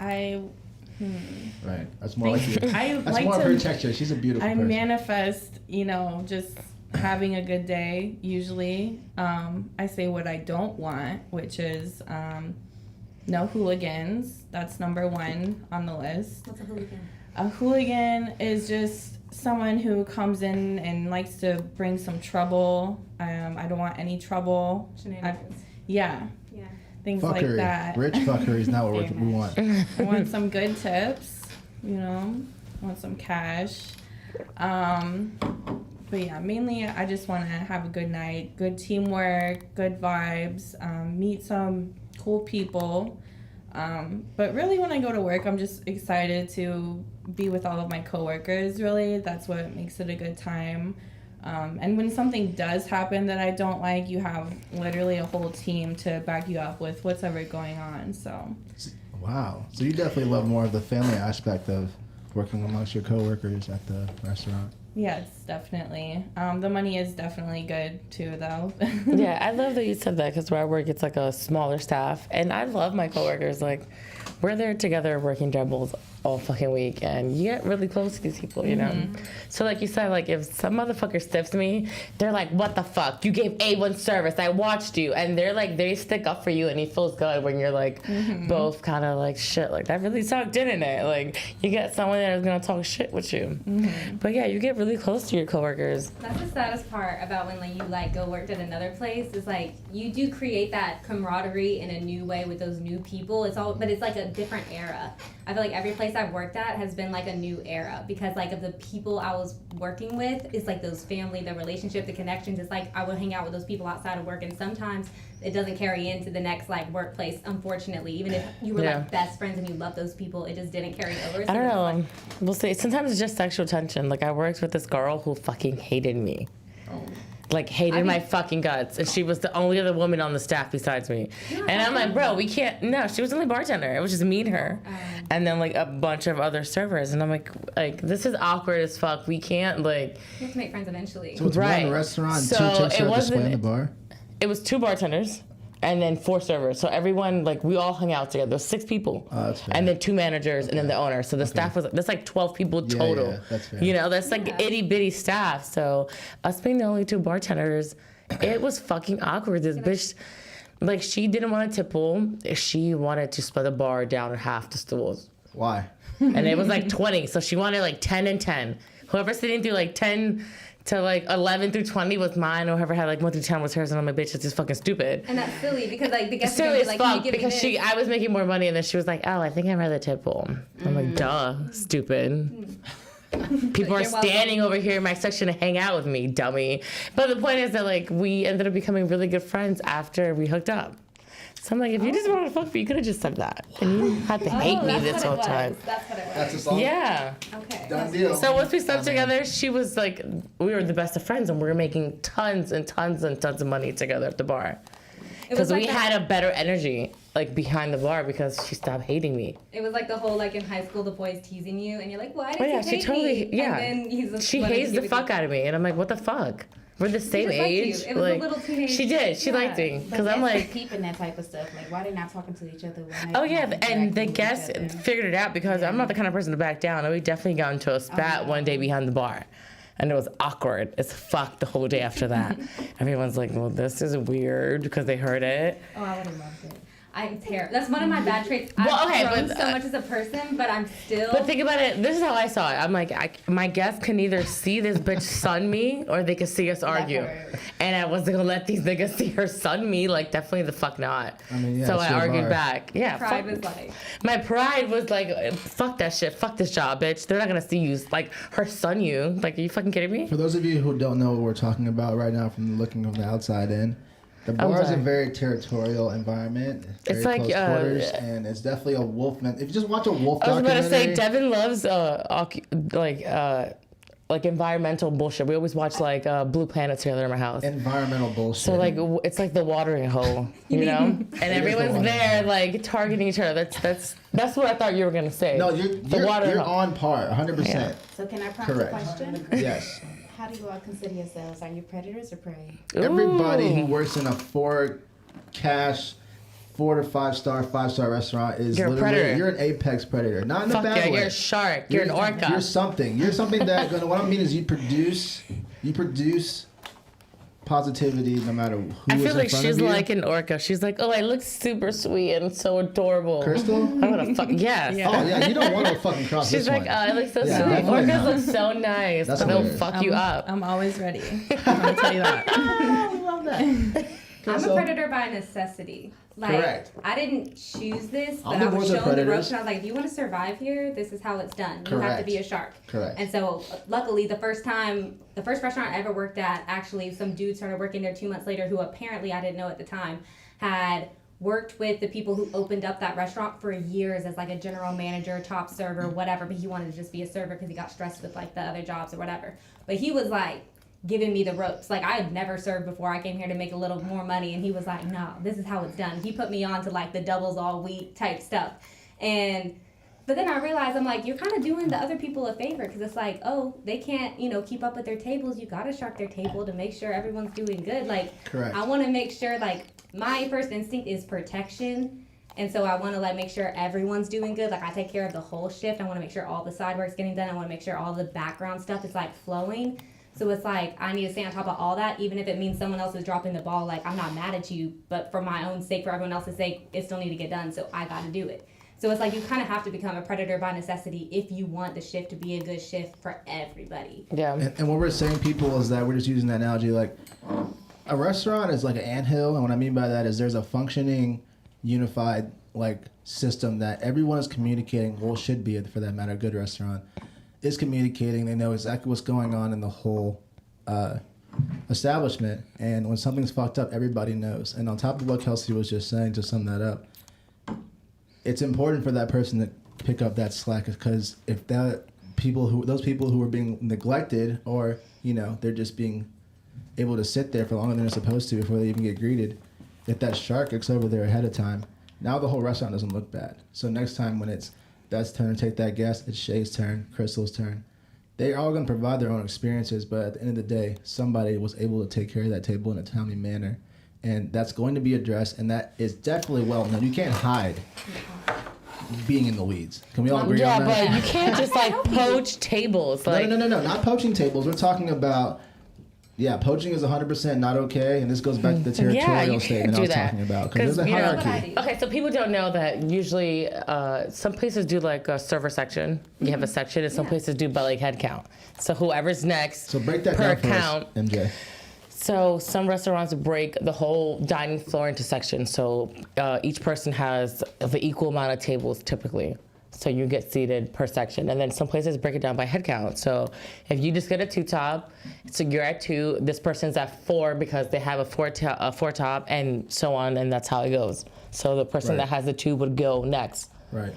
Right. That's more like your, that's more of her texture. She's a beautiful person. Manifest, you know, just having a good day usually. I say what I don't want, which is no hooligans. That's number one on the list. What's a hooligan? A hooligan is just someone who comes in and likes to bring some trouble. I don't want any trouble. Shenanigans. Yeah. Things Fuckery. like that. Rich fuckery is not what we want. I want some good tips, you know. I want some cash. But yeah, mainly I just want to have a good night, good teamwork, good vibes, meet some cool people. But really when I go to work, I'm just excited to be with all of my coworkers, really. That's what makes it a good time. And when something does happen that I don't like, you have literally a whole team to back you up with whatever going on. So, wow. So you definitely love more of the family aspect of working amongst your coworkers at the restaurant. yes, definitely. The money is definitely good too, though. Yeah, I love that you said that because where I work, it's like a smaller staff. And I love my coworkers. Like, we're there together working doubles all fucking week, and you get really close to these people, you know? So like you said, like if some motherfucker stiffs me, they're like, what the fuck? You gave A1 service. I watched you. And they're like, they stick up for you, and it feels good when you're like both kind of like, shit, like that really sucked, didn't it? Like you get someone that is going to talk shit with you. But yeah, you get really close to your coworkers. That's the saddest part about when like you like go work at another place is like you do create that camaraderie in a new way with those new people. But it's like a different era. I feel like every place I've worked at has been like a new era because like of the people I was working with, it's like those family, the relationship, the connections. It's like I would hang out with those people outside of work, and sometimes it doesn't carry into the next like workplace. Unfortunately, even if you were like best friends and you love those people, it just didn't carry over. So I don't know. like, We'll see. Sometimes it's just sexual tension. Like I worked with this girl who fucking hated me. Like hated my fucking guts, and she was the only other woman on the staff besides me. And I'm like, bro, we can't. No, she was the only bartender. It was just me and her, and then like a bunch of other servers. And I'm like this is awkward as fuck. We can't like. you have to make friends eventually. So it's one restaurant, So two chicks it are displaying wasn't- the bar? It was two bartenders, and then 4 servers. So everyone, like, we all hung out together. There's 6 people. Oh, that's fair. And then 2 managers and then the owner. So the staff was, that's like 12 people total. Yeah, that's fair. You know, that's like itty bitty staff. So us being the only 2 bartenders, it was fucking awkward. This bitch, like, she didn't want a tipple. She wanted to split the bar down in half the stools. Why? And it was like 20. So she wanted like 10 and 10. Whoever sitting through like 10 to like 11 through 20 was mine, or whoever had like 1 through 10 was hers, and I'm like, bitch, it's just fucking stupid. And that's silly because like the guests Silly are as like, fuck, you give because me I was making more money, and then she was like, oh, I think I'd rather tipple. I'm like, duh, stupid. People are You're welcome. standing over here in my section to hang out with me, dummy. But the point is that like we ended up becoming really good friends after we hooked up. So I'm like, if you just wanted to fuck me, you could have just said that. And you had to hate me this whole time. That's what it was. That's a song? Yeah. Okay. Done deal. So once we slept together, she was like, we were the best of friends, and we were making tons and tons and tons of money together at the bar. Because like we had a better energy, like, behind the bar, because she stopped hating me. It was like the whole, like, in high school, the boys teasing you, and you're like, why Oh did yeah, he she hate totally, me? yeah. And then he's She wanted to hazed give the it fuck to- out of me, and I'm like, what the fuck? We're the same just liked you. age. It was a like, little teenage- she did. She Yeah. liked me, But because I'm guests like, are peeping that type of stuff. Like, why they not talking to each other? When oh yeah, they're and the interacting with guests each other? figured it out, because I'm not the kind of person to back down. And we definitely got into a spat one day behind the bar. And it was awkward as fuck the whole day after that. Everyone's like, well, this is weird, because they heard it. Oh, I would have loved it. I'm terrible. That's one of my bad traits. Well, I've okay, grown but, so much as a person, but I'm still. But think about it. This is how I saw it. I'm like, my guests can either see this bitch son me, or they can see us argue. part. And I wasn't gonna let these niggas see her son me. Like, definitely the fuck not. I mean, yeah, so it's I your argued bar. back. Yeah, pride fuck. was like. My pride was like, fuck that shit. Fuck this job, bitch. They're not gonna see you. Like, her son you. Like, are you fucking kidding me? For those of you who don't know what we're talking about right now from looking from the outside in, the bar is a sorry. very territorial environment. Very It's like, close quarters, and it's definitely a wolf man. If you just watch a wolf I was about to say, documentary, Devin loves like environmental bullshit. We always watch like Blue Planet together in my house. environmental bullshit. So like it's like the watering hole, you know, and everyone's watering there like targeting each other. That's what I thought you were gonna say. no, you're watering hole. on par, 100%. So can I prompt Correct. a question? Yes. How do you all consider yourselves? Are you predators or prey? Everybody who Ooh. works in a 4 to 5 star restaurant is You're a literally predator. you're an apex predator, not in a Fuck bad yeah, way. you're a shark. You're an orca. You're something. You're something that what I mean is you produce positivity no matter who I is feel in like front she's of you. like an orca. She's like, oh, I look super sweet and so adorable. Krystal? I'm gonna fuck yes. Oh yeah, you don't want to fucking cross She's this like, one. oh, I look so Yeah, sweet. definitely Orcas not. look so nice. That's They'll hilarious. fuck you up. I'm always ready. I'm gonna tell you that. I love that. I'm a Krystal? predator by necessity. Like, Correct. I didn't choose this, All but the I was boys are shown the predators. ropes, and I was like, if you want to survive here, this is how it's done. You have to Correct. be a shark. Correct. And so, luckily, the first restaurant I ever worked at, actually, some dude started working there 2 months later, who apparently I didn't know at the time, had worked with the people who opened up that restaurant for years as like a general manager, top server, whatever. But he wanted to just be a server because he got stressed with like the other jobs or whatever. But he was like giving me the ropes. Like, I had never served before. I came here to make a little more money, and he was like, no, this is how it's done. He put me on to like the doubles all wheat type stuff. But then I realized, I'm like, you're kind of doing the other people a favor, because it's like, oh, they can't, keep up with their tables. You got to shark their table to make sure everyone's doing good. Like, Correct. I want to make sure, like, my first instinct is protection. And so I want to, like, make sure everyone's doing good. Like, I take care of the whole shift. I want to make sure all the side work's getting done. I want to make sure all the background stuff is, like, flowing. So it's like, I need to stay on top of all that, even if it means someone else is dropping the ball. Like, I'm not mad at you, but for my own sake, for everyone else's sake, it still need to get done. So I got to do it. So it's like, you kind of have to become a predator by necessity if you want the shift to be a good shift for everybody. Yeah. And what we're saying, people, is that we're just using that analogy. Like, a restaurant is like an anthill, and what I mean by that is there's a functioning, unified like system that everyone is communicating. Well, should be, for that matter. A good restaurant is communicating. They know exactly what's going on in the whole establishment, and when something's fucked up, everybody knows. And on top of what Kelsey was just saying, to sum that up, it's important for that person to pick up that slack, because if those people who are being neglected, or they're just being able to sit there for longer than they're supposed to before they even get greeted, if that shark looks over there ahead of time, now the whole restaurant doesn't look bad. So next time when it's Beth's turn to take that guest, it's Shay's turn, Krystal's turn. They're all going to provide their own experiences, but at the end of the day, somebody was able to take care of that table in a timely manner, and that's going to be addressed, and that is definitely well known. You can't hide being in the weeds. Can we all agree on that? Yeah, but you can't just like poach tables. Like, No, not poaching tables. We're talking about, poaching is 100% not okay, and this goes back to the territorial statement I was talking about. Because there's a hierarchy. Okay, so people don't know that usually some places do like a server section. You have a section, and some places do by like head count. So whoever's next So break that per down for count. us, MJ. So some restaurants break the whole dining floor into sections. So each person has the equal amount of tables typically. So you get seated per section. And then some places break it down by head count. So if you just get a 2-top, so you're at 2, this person's at 4 because they have a 4-top and so on, and that's how it goes. So the person that has the 2 would go next. Right.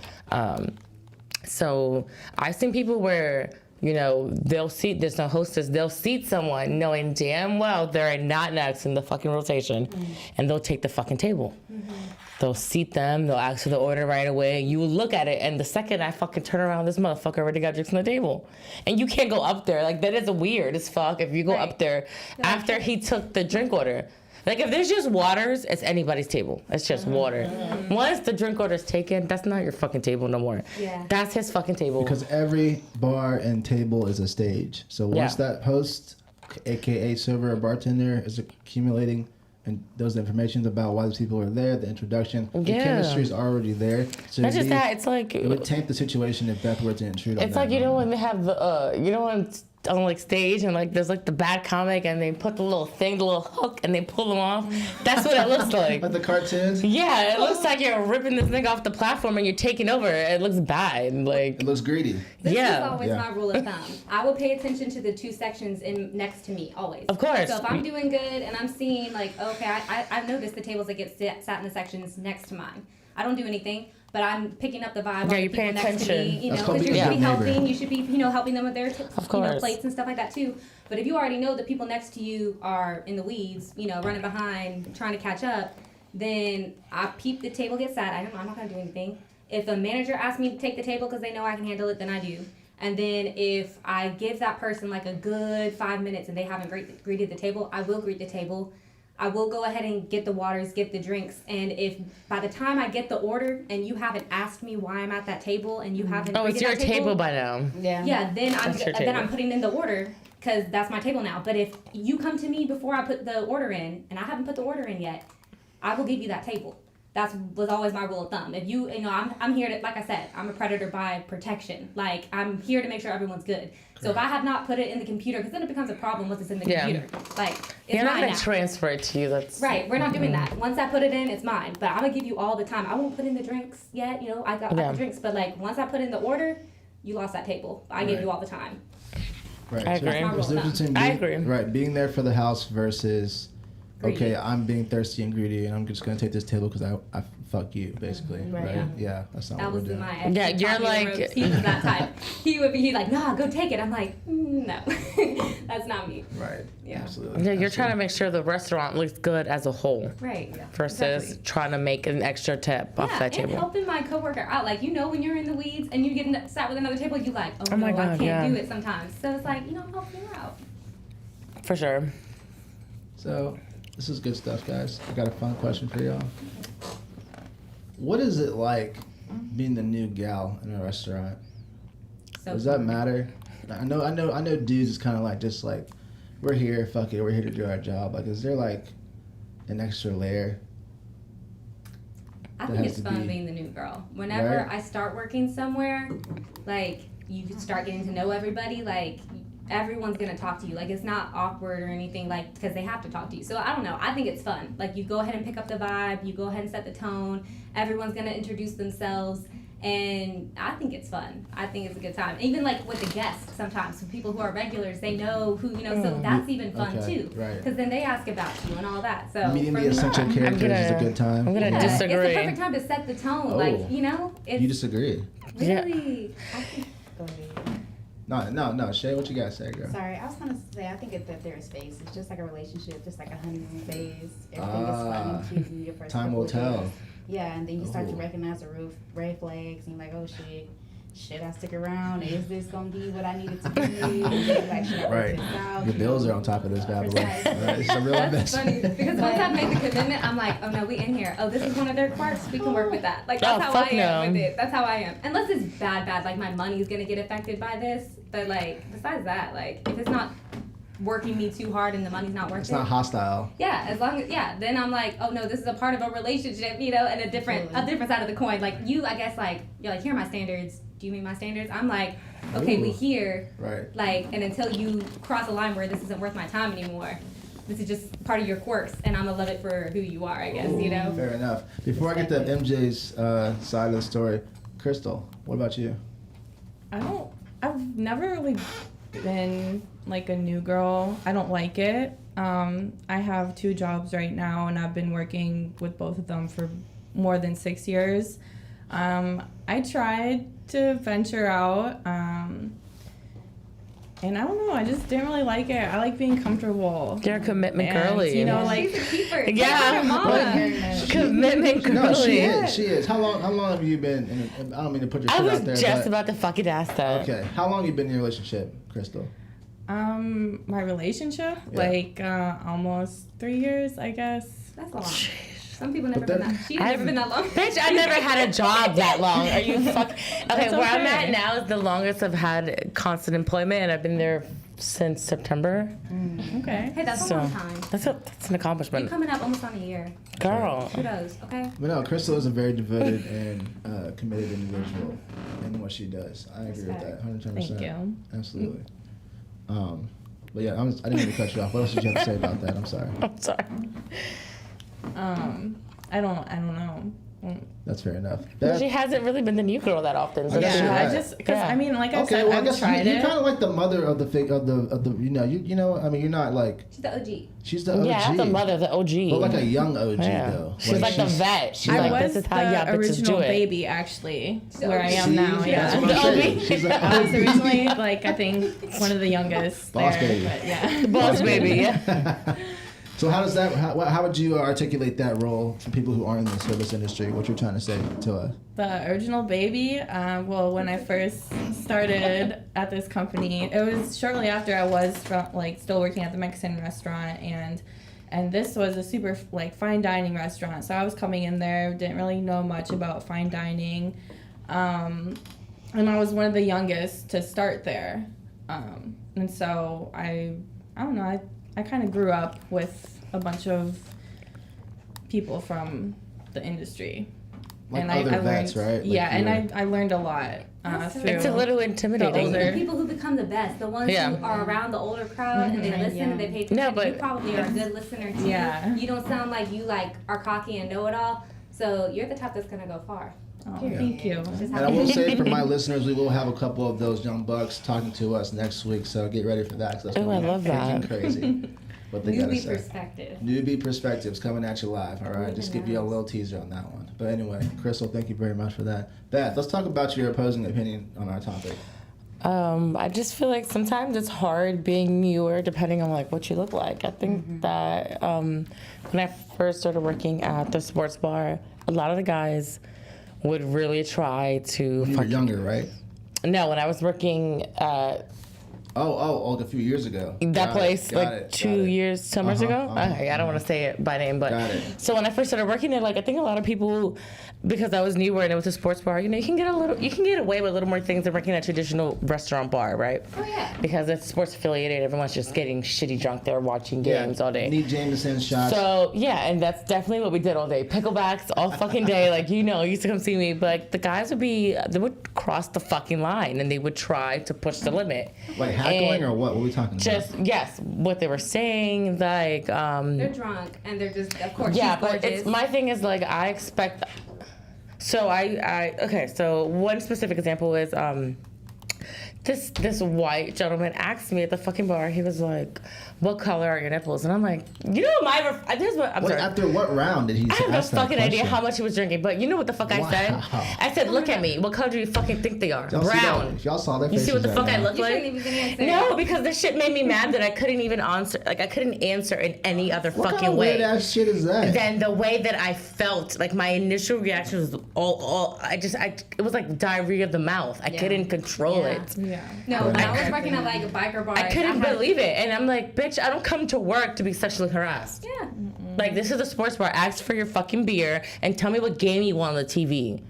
So I've seen people where, they'll seat, there's no hostess, they'll seat someone knowing damn well they're not next in the fucking rotation, and they'll take the fucking table. They'll seat them, they'll ask for the order right away. You will look at it, and the second I fucking turn around, this motherfucker already got drinks on the table. And you can't go up there. Like, that is weird as fuck if you go up there after he took the drink order. Like, if there's just waters, it's anybody's table. It's just water. Once the drink order is taken, that's not your fucking table no more. Yeah. That's his fucking table. Because every bar and table is a stage. So once that host, aka server or bartender, is accumulating and those information about why these people are there, the introduction, the chemistry is already there. So that's just that. It's like it would taint the situation if Beth were to intrude on that. It's like, when they have the, when on like stage and like there's like the bad comic and they put the little thing, the little hook, and they pull them off. That's what it looks like. Like the cartoons? Yeah, it looks like you're ripping this thing off the platform and you're taking over. It looks bad. Like, it looks greedy. This is always my rule of thumb. I will pay attention to the 2 sections next to me, always. Of course. So if I'm doing good and I'm seeing like, okay, I've noticed the tables that get sat in the sections next to mine. I don't do anything, but I'm picking up the vibe of the you're people paying next attention. to me, because you should be helping. You should be, helping them with their plates and stuff like that too. But if you already know the people next to you are in the weeds, running behind, trying to catch up, then I peep the table get sat. I'm not gonna do anything. If a manager asks me to take the table because they know I can handle it, then I do. And then if I give that person like a good 5 minutes and they haven't greeted the table, I will greet the table. I will go ahead and get the waters, get the drinks, and if by the time I get the order and you haven't asked me why I'm at that table and you haven't it's your table by now. Yeah, then I'm putting in the order because that's my table now. But if you come to me before I put the order in and I haven't put the order in yet, I will give you that table. That was always my rule of thumb. If I'm here to, like I said, I'm a predator by protection. Like, I'm here to make sure everyone's good. So if I have not put it in the computer, because then it becomes a problem once it's in the computer. Like, it's you're not mine gonna now. transfer it to you. That's right. We're not doing that. Once I put it in, it's mine. But I'm gonna give you all the time. I won't put in the drinks yet. I got the drinks, but like once I put in the order, you lost that table. I give you all the time. Right. I agree. Right, being there for the house versus, okay, I'm being thirsty and greedy, and I'm just gonna take this table because I fuck you, basically. Right. Yeah, that's not what we're doing. My ex. You're like he was that type. He's like, nah, go take it. I'm like, no, that's not me. Right. Yeah. Absolutely. Yeah, you're trying to make sure the restaurant looks good as a whole. Right. Yeah. Versus trying to make an extra tip off that table. And helping my coworker out. Like, when you're in the weeds and you get sat with another table, you like, oh my no, God, I can't do it sometimes. So it's like, I'm helping you out. For sure. So, this is good stuff, guys. I got a fun question for y'all. What is it like being the new gal in a restaurant? Does that matter? I know dudes is kind of like, just like, we're here, fuck it, we're here to do our job. Like, is there like an extra layer? I think it's fun being the new girl. Whenever I start working somewhere, like, you start getting to know everybody, like, everyone's gonna talk to you. Like, it's not awkward or anything, like, because they have to talk to you. So I don't know. I think it's fun. Like, you go ahead and pick up the vibe. You go ahead and set the tone. Everyone's gonna introduce themselves, and I think it's fun. I think it's a good time. Even like with the guests, sometimes for people who are regulars, they know who So that's even fun too. Right. Because then they ask about you and all that. So meeting the essential characters is a good time. I'm gonna disagree. It's the perfect time to set the tone. Oh. Like, it's You disagree? really. No, Shay, what you got to say, girl? Sorry, I was gonna say I think that there's phase. It's just like a relationship, just like a honeymoon phase. Everything is fun and cute in your first time couple will of tell. days. Yeah, and then you start to recognize the red flags, and you're like, oh shit. should I stick around? Is this gonna be what I need it to be? Like, should I work Right. this out? Your bills are on top of this bad boy. Precisely. Right? It's a real That's investment. funny because once I've made the commitment, I'm like, oh no, we in here. Oh, this is one of their quirks. We can work with that. Like that's Oh, how fuck I am no. with it. That's how I am. Unless it's bad, like my money's gonna get affected by this. But like besides that, like if it's not working me too hard and the money's not worth It's it. not hostile. Yeah, as long as then I'm like, oh no, this is a part of a relationship, you know, and a different side of the coin. Like you, I guess, like you're like, here are my standards. Do you meet my standards? I'm like, okay, we Ooh. here. Right. Like, and until you cross a line where this isn't worth my time anymore, this is just part of your quirks, and I'm gonna love it for who you are, I guess, you know. Fair enough. Before I get to MJ's side of the story, Krystal, what about you? I've never really been like a new girl. I don't like it. I have 2 jobs right now, and I've been working with both of them for more than 6 years. I tried to venture out, and I don't know, I just didn't really like it. I like being comfortable. You're a commitment And, girly. you know, like, She's a keeper. Yeah. Mama. Commitment girly. No, she is. She is. How long have you been? I don't mean to put your I shit was out there. just but, about to fucking ask that. Okay. How long you been in your relationship, Krystal? my relationship, Yeah. like, almost 3 years, I guess. That's long. Some people never But been that- that. She's never been that long. Bitch, I never had a job that long. Are you fuck? Okay, That's where I'm okay. at now is the longest I've had constant employment, and I've been there since September. Okay. Hey, that's a So long time. that's an You're accomplishment, coming up almost on a year. girl. Kudos, okay? But no, Krystal is a very devoted and committed individual in what she does. I agree with that, 110%. Thank you. Absolutely. But yeah, I didn't mean to cut you off. What else did you have to say about that? I'm sorry. I'm sorry. I don't know. That's fair enough. But she hasn't really been the new girl that often. So I guess she- you're Yeah, right. I just because Yeah. I mean, like I Okay, said, well, I I've guess tried you're it. kind of like the mother of the you know, I mean, you're not like, She's the OG. she's the OG. Yeah, the mother, the OG. But like a young OG, Yeah. though. She's like the vet. She's I like, was this is how the y'all bitches original do it. baby, actually, So- where I am See? now. That's Yeah, what I'm saying. She's like, I was originally like I think one of the youngest Boss there, baby. but yeah. Boss baby, yeah. So how does that? How would you articulate that role to people who aren't in the service industry? What you're trying to say to us? The original baby, well, when I first started at this company, it was shortly after I was still working at the Mexican restaurant, and this was a super like fine dining restaurant. So I was coming in there, didn't really know much about fine dining, and I was one of the youngest to start there, and so I don't know, I kind of grew up with a bunch of people from the industry. Like and other I vets, learned, right? Like yeah, and you're- I learned a lot That's so through. It's a little The intimidating. older- The people who become the best, the ones Yeah. who are around the older crowd and they Mhm. listen and they pay attention. No, but- you probably are a good listener too. Yeah. You don't sound like you like are cocky and know it all. So you're the type that's gonna go far. Oh, Period. thank you. Just And how I will say for my listeners, we will have a couple of those young bucks talking to us next week. So get ready for that. 'Cause that's Ooh, gonna I be love freaking that. Crazy. What they gotta newbie say. perspective. Newbie perspectives coming at you live. All right, Who just even give you a knows? little teaser on that one. But anyway, Krystal, thank you very much for that. Beth, let's talk about your opposing opinion on our topic. I just feel like sometimes it's hard being newer depending on like what you look like. I think that when I first started working at the sports bar, a lot of the guys would really try to You were fuck- younger, right? No, when I was working at Oh, a few years ago. that Got it, place got like it, 2 got it. years, summers Uh-huh, ago. uh-huh, Okay, I don't want to say it by name, but Got it. so when I first started working there, like I think a lot of people, because I was newer and it was a sports bar, you know, you can get away with a little more things than working at a traditional restaurant bar, right? Oh yeah. Because it's sports affiliated, everyone's just getting shitty drunk there watching games all day. Need Jameson shots. So yeah, and that's definitely what we did all day. Picklebacks all fucking day. Like, you know, you used to come see me, but like, the guys they would cross the fucking line and they would try to push the limit. like heckling and or what? What are we talking Just about? yes, what they were saying, like They're drunk and they're just of course yeah, she's but gorgeous. it's my thing is like I expect. So I okay. So one specific example is This white gentleman asked me at the fucking bar. He was like, "What color are your nipples?" And I'm like, "You know I'm sorry. After what round did he I have no ask that fucking idea question? how much he was drinking, but you know what the fuck I said? I said, "Look at me. What color do you fucking think they are? Y'all see Brown." that? Y'all saw their You faces see what the right fuck I now. look You like? shouldn't even answer. No, because this shit made me mad that I couldn't even answer. Like I couldn't answer in any other What fucking kind of way. weird ass shit is that? Then the way that I felt, like my initial reaction was all it was like diarrhea of the mouth. I couldn't control it. Yeah. No, when I was working at like a biker bar, I couldn't believe it, and I'm like, bitch, I don't come to work to be sexually harassed. Yeah. Like this is a sports bar. Ask for your fucking beer and tell me what game you want on the TV,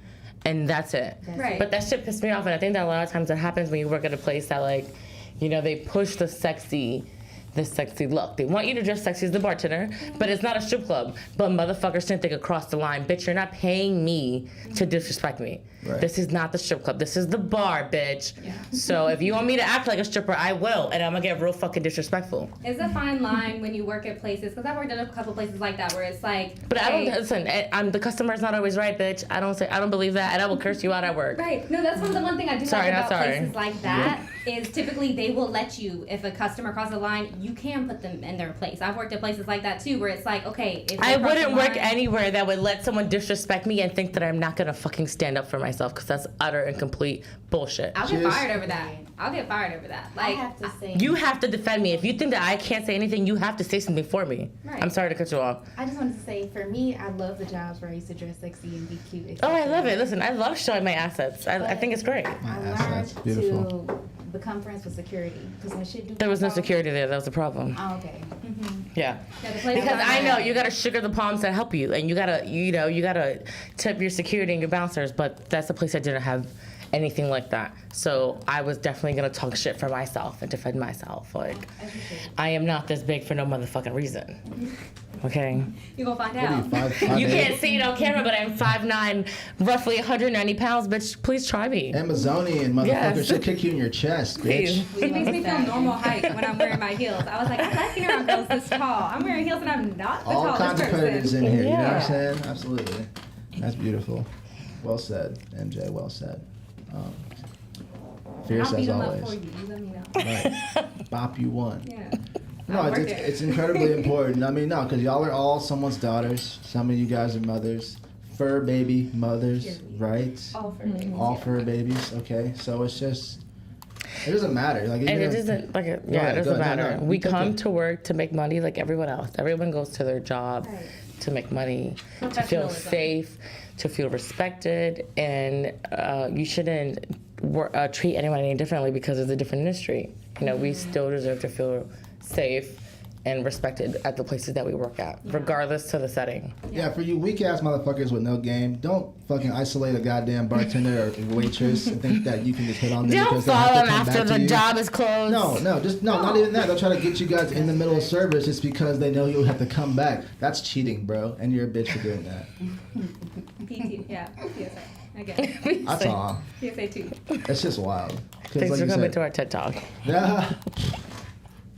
and that's it. Right. But that shit pissed me off, and I think that a lot of times it happens when you work at a place that like, you know, they push the sexy look. They want you to dress sexy as the bartender, but it's not a strip club. But motherfuckers think they could cross the line. Bitch, you're not paying me to disrespect me. Right. This is not the strip club. This is the bar, bitch. Yeah. So if you want me to act like a stripper, I will, and I'm gonna get real fucking disrespectful. It's a fine line when you work at places, because I've worked at a couple places like that where it's like. But I hey, don't listen. I'm the customer's not always right, bitch. I don't believe that, and I will curse you out at work. Right. No, that's the one thing I do Sorry, like not about sorry. places like that is typically they will let you, if a customer crosses the line, you can put them in their place. I've worked at places like that too, where it's like, okay, if they I cross the wouldn't work line- anywhere that would let someone disrespect me and think that I'm not gonna fucking stand up for myself, because that's utter and complete bullshit. I'll get Cheers. fired over that. I'll get fired over that. I Like, have to say, You have to defend me. If you think that I can't say anything, you have to say something for me. Right. I'm sorry to cut you off. I just wanted to say, for me, I love the jobs where I used to dress sexy and be cute. Oh, I love it. Listen, I love showing my assets. I think it's great. I That's learned beautiful. to become friends with security because when shit do. There was no come out- security there. That was the problem. Oh, okay. Yeah. yeah, the places Because I I'm know at- you gotta sugar the palms to help you, and you gotta tip your security and your bouncers. But that's a place that didn't have anything like that. So I was definitely gonna talk shit for myself and defend myself. Like, I am not this big for no motherfucking reason. Okay. You're gonna find What are you, out. 5'8"? You can't see it on camera, but I'm 5'9", roughly 190 pounds. Bitch, please try me. Amazonian motherfucker Yes. should kick you in your chest, Please. bitch. It makes me feel normal height when I'm wearing my heels. I was like, I like being around girls this tall. I'm wearing heels and I'm not the All tallest kinds of predators person. in here, you know what Yeah. I'm saying? Absolutely. That's beautiful. Well said, MJ, well said. Fierce I'll beat as them up always. for you. You let me know. Right. Bop you one. Yeah. No, I'll it's, work it's, there. it's incredibly important. I mean, no, because y'all are all someone's daughters. Some of you guys are mothers. Fur baby mothers, right? All for me. All fur babies, okay? So it's just, it doesn't matter. Like, And even it if- doesn't Go it ahead, doesn't go ahead. matter. No, We you take come it. to work to make money like everyone else. Everyone goes to their job Right. to make money, to feel Professionalism. safe, to feel respected, and you shouldn't treat anyone any differently because it's a different industry. You know, we still deserve to feel safe and respected at the places that we work at, regardless to the setting. Yeah, for you weak ass motherfuckers with no game, don't fucking isolate a goddamn bartender or waitress and think that you can just hit on them Don't because they have follow to them come after back to the you. job is closed. No, not even that. They'll try to get you guys in the middle of service just because they know you'll have to come back. That's cheating, bro, and you're a bitch for doing that. PT, yeah. PSA. I get it. That's all. PSA 2. It's just wild. 'Cause Thanks like for you coming said- to our TED Talk. Yeah.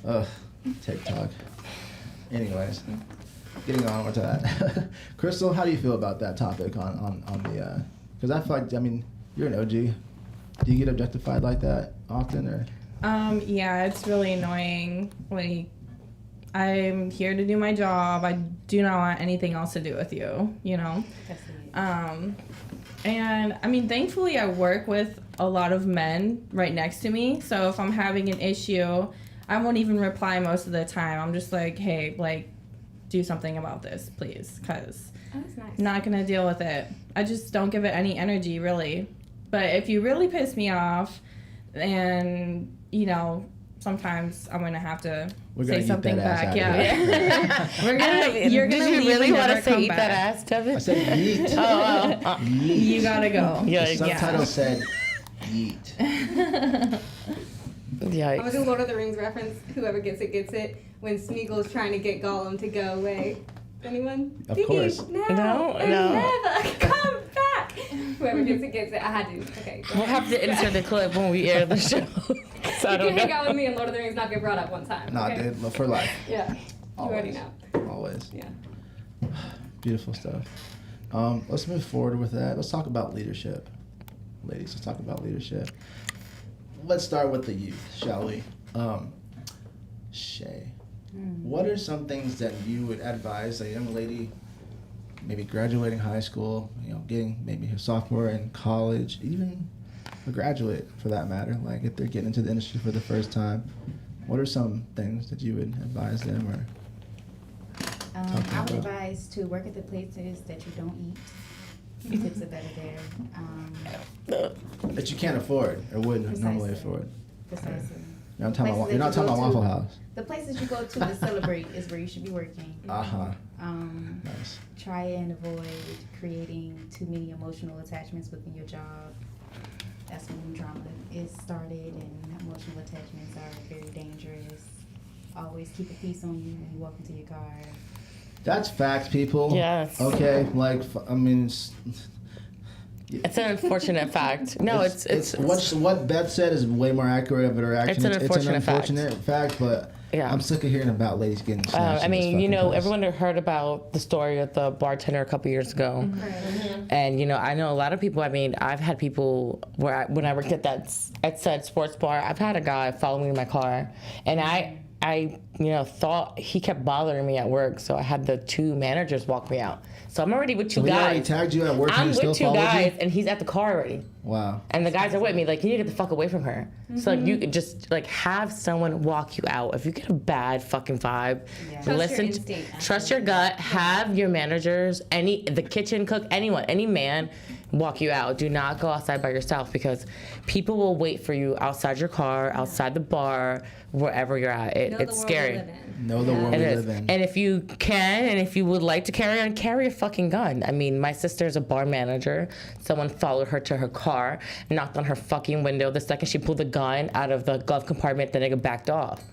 Ugh, TikTok. Anyways, getting on with that. Krystal, how do you feel about that topic on the? Because I feel like, I mean, you're an OG. Do you get objectified like that often, or? Yeah, it's really annoying. Like, I'm here to do my job. I do not want anything else to do with you, you know? And I mean, thankfully, I work with a lot of men right next to me. So if I'm having an issue, I won't even reply most of the time. I'm just like, hey, like, do something about this, please, because Oh, that's nice. I'm not going to deal with it. I just don't give it any energy, really. But if you really piss me off, and, you know, sometimes I'm going to have to We're gonna say eat something that ass back. out of Yeah. We're gonna, you're going to Did you leave really and want never to say come eat back. that ass, Devin? I said yeet. Oh, Yeet. You got to go. yeah, The subtitle said yeet. I'm gonna Yikes. do Lord of the Rings reference. Whoever gets it, gets it. When Smeagol's trying to get Gollum to go away. Anyone? Of Please, course. No, No, and no. never come back. Whoever gets it, gets it. I had to. Okay. go We'll ahead. have to insert the clip when we air the show. So I You don't can hang know. out with me and Lord of the Rings not get brought up one time. Nah, okay? dude, for life. Yeah. You already Always. know. Always. Yeah. Beautiful stuff. Let's move forward with that. Let's talk about leadership. Ladies, let's talk about leadership. let's start with the youth, shall we? Shay, what are some things that you would advise a young lady, maybe graduating high school, getting maybe a sophomore in college, even a graduate for that matter, like if they're getting into the industry for the first time, what are some things that you would advise them or I would advise to work at the places that you don't eat. The tips are better there. that you can't afford or wouldn't normally afford? Precisely. You're not talking about Waffle House. The places you go to celebrate is where you should be working. Nice. Try and avoid creating too many emotional attachments within your job. That's when drama is started, and emotional attachments are very dangerous. Always keep a peace on you when you walk into your car. That's facts, people. Yes. Okay, like, I mean, It's an unfortunate fact. No, it's what Beth said is way more accurate of her action. It's an unfortunate fact, but yeah. I'm sick of hearing about ladies getting snatched. I mean, in this fucking place. everyone heard about the story of the bartender a couple years ago. Mm-hmm. And, I know a lot of people, I mean, I've had people when I worked at said sports bar, I've had a guy follow me in my car. And I thought he kept bothering me at work. So I had the two managers walk me out. So I'm already with two He already guys. tagged you at work and I'm he still with two followed guys, you? and he's at the car already. Wow. And the guys are with me, like, you need to get the fuck away from her. So, like, you could just, like, have someone walk you out. If you get a bad fucking vibe, Yeah. Trust your listen, instinct. trust your gut, have your managers, the kitchen cook, anyone, any man, walk you out. Do not go outside by yourself, because people will wait for you outside your car, outside the bar, wherever you're at. It's scary. Know the world we It is. live in. And if you can, and if you would like to carry a fucking gun. I mean, my sister's a bar manager. Someone followed her to her car, knocked on her fucking window. The second she pulled the gun out of the glove compartment, the nigga backed off.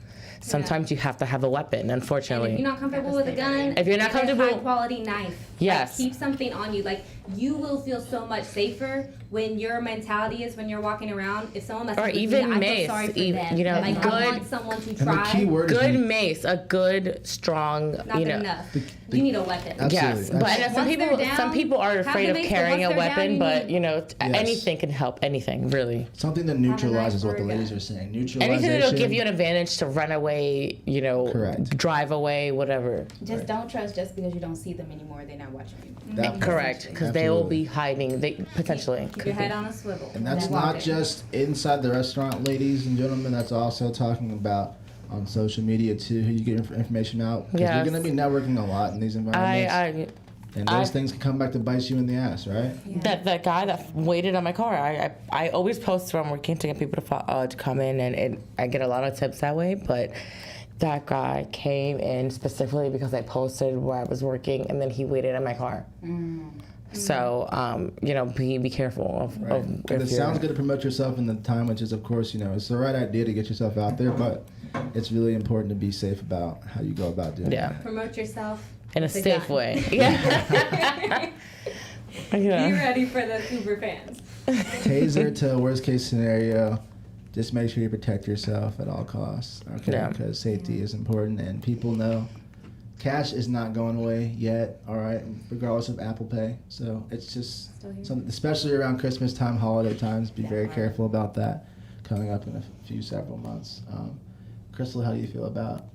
Sometimes you have to have a weapon, unfortunately. And if you're not comfortable with a gun, If you're not get a comfortable- high quality knife. Yes. Like, keep something on you. Like, you will feel so much safer when your mentality is when you're walking around. If someone messes Or with even me, I mace, feel sorry for even, them. you know, like, good- I want someone to And the try. key word is Good mace, a good, strong, Not good enough. You need a weapon. Absolutely. Yes, but and Once they're down, some people are have afraid the of mace, but carrying a once they're down, weapon, you but need- anything can help. Anything, really. Something that neutralizes or what the a ladies gun. are saying. Neutralization. Anything that'll give you an advantage to run away, Correct. drive away, whatever. Just don't trust just because you don't see them anymore. They're not watching you. That- Correct, because they will Absolutely. be hiding. They potentially. Keep your head on a swivel. And that's then not walk in. just inside the restaurant, ladies and gentlemen. That's also talking about on social media too, who you get information out. Because Yes. you're going to be networking a lot in these environments. And those things can come back to bite you in the ass, right? That guy that waited on my car, I always post where I'm working to get people to come in, and I get a lot of tips that way. But that guy came in specifically because I posted where I was working, and then he waited on my car. So, be careful of Right. And it sounds good to promote yourself in the time, which is, of course, it's the right idea to get yourself out there, but it's really important to be safe about how you go about doing Yeah. it. Promote yourself in a with a safe gun. way. Yeah. Be ready for the Uber fans. Taser to worst case scenario. Just make sure you protect yourself at all costs, okay? Yeah. Because safety is important, and people know cash is not going away yet, all right, regardless of Apple Pay. So it's just something, especially around Christmas time, holiday times, be very careful about that coming up in several months. Krystal, how do you feel about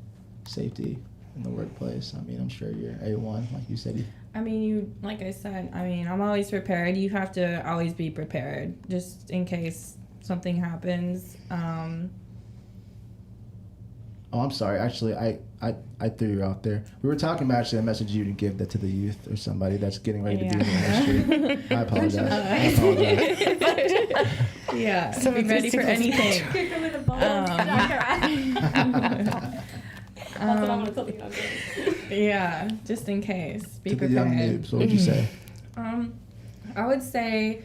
safety in the workplace? I mean, I'm sure you're A1, like you said. I mean, like I said, I'm always prepared. You have to always be prepared, just in case something happens. Oh, I'm sorry. Actually, I threw you out there. We were talking about actually a message you to give that to the youth or somebody that's getting ready to be in the industry. I apologize. Yeah, So be ready for anything. Kick her with a ball. That's what I'm gonna tell you. Yeah, just in case. Be To the young prepared. noobs, what would you say? I would say